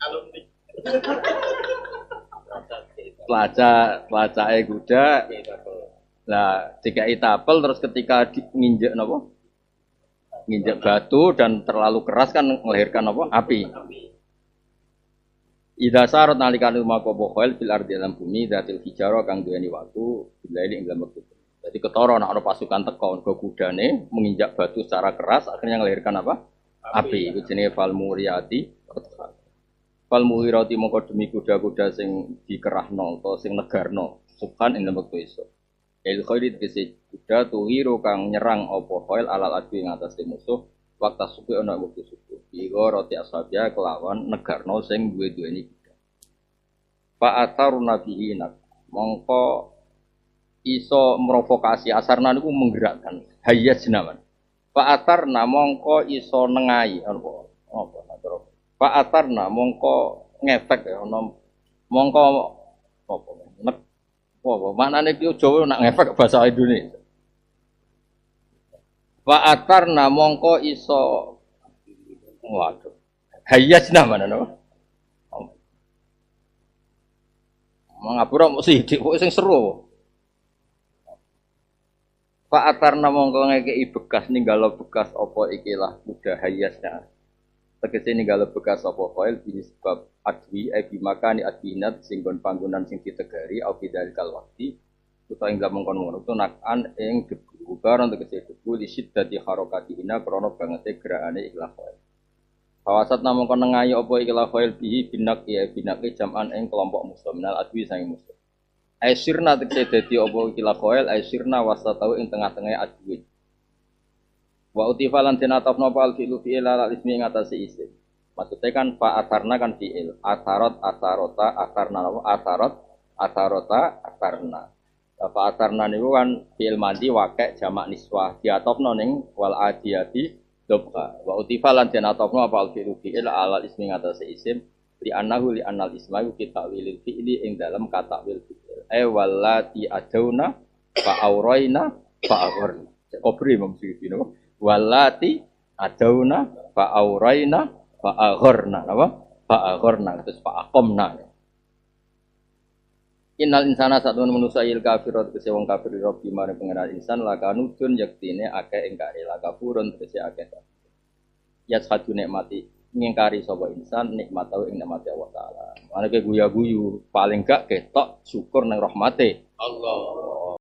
Alumni. pelacake kuda. Lah dikai tapel terus ketika nginjek napa? Nginjek batu dan terlalu keras kan melahirkan apa? Api. Idza sarat nalikane maka bohol fil ardi dalam bumi datil hijaro kang duweni watu bilaili ing dalam wektu. Jadi ketara nek ana pasukan teko nggo kudane menginjak batu secara keras akhirnya melahirkan apa? Api. Iku jenenge fal muriyati. Fal muhirati mongko demi kuda-kuda sing dikerahno utawa sing negarno subhan ing dalam wektu esuk. El khairid kese kuda tuhiru kang nyerang apa khail alal adu ing atas musuh waktu subuh ana wektu subuh. Iku roti asabia kelawan negarno sing duwe-duweni kuda. Fa ataruna bihi nak mongko iso merovokasi asarna niku menggerakkan hayat jenawan. Fa atarna mongko iso nengai apa terus. Fa atarna mongko ngefek ya ana mongko apa nek apa maknane ki Jawa nak ngefek bahasa Indonesia. Fa atarna mongko iso waduh hayasna mana no mangapura mok sithik kok sing seru. Fa atarna mongko ngekeki bekas ninggalo bekas apa ikilah kuda hayasna. Tegese ninggalo bekas apa koil ini sebab adwi bimakani adwinat sing gon panggonan sing ditegari au bidalikal waqti utawa ing dalem kono-kono tunakan ing debu karo tegese debu lisit dadi harokatihina krana bangete gerakane ikhlas koil. Kawasat namung kono ngayo apa ikhlas koil bihi binak ya binake jaman ing kelompok musuh minal adwi sange musuh. Aisirna tegese dadi apa ikhlas koil aisirna wasatau ing tengah-tengah adwi. Wa utifalan tinatafna fa'al fi'lu fi'il ala ismi ing atase isim. Maksudnya kan fa atarna kan fi'il. Atarot atarota atarna atarna. Fa atarna niku kan fi'il madhi waqi' jamak niswah diatofna ning wal adiyati dobka. Wa utifalan tinatafna fa'al fi'lu fi'il ala ismi ing atase isim li annahu li annal isma fi ta'wilil fi'li ing dalam kata wil fi'il. Wallati adauna fa auraina fa agharna. Kopri maksud iki Walati adauna fa auraina fa agharna apa fa agharna terus fa aqamna. Innal insana satun manusa il kafirat kese wong kafir rabbi mare pengenan insan lakanudun yaktine akeh ing kare lakafurun kese akeh. Ya satu nikmati ngingkari sapa insan nikmat tau ing nikmate Allah taala. Maneke guya-guyu paling gak ketok syukur nang rahmate Allah.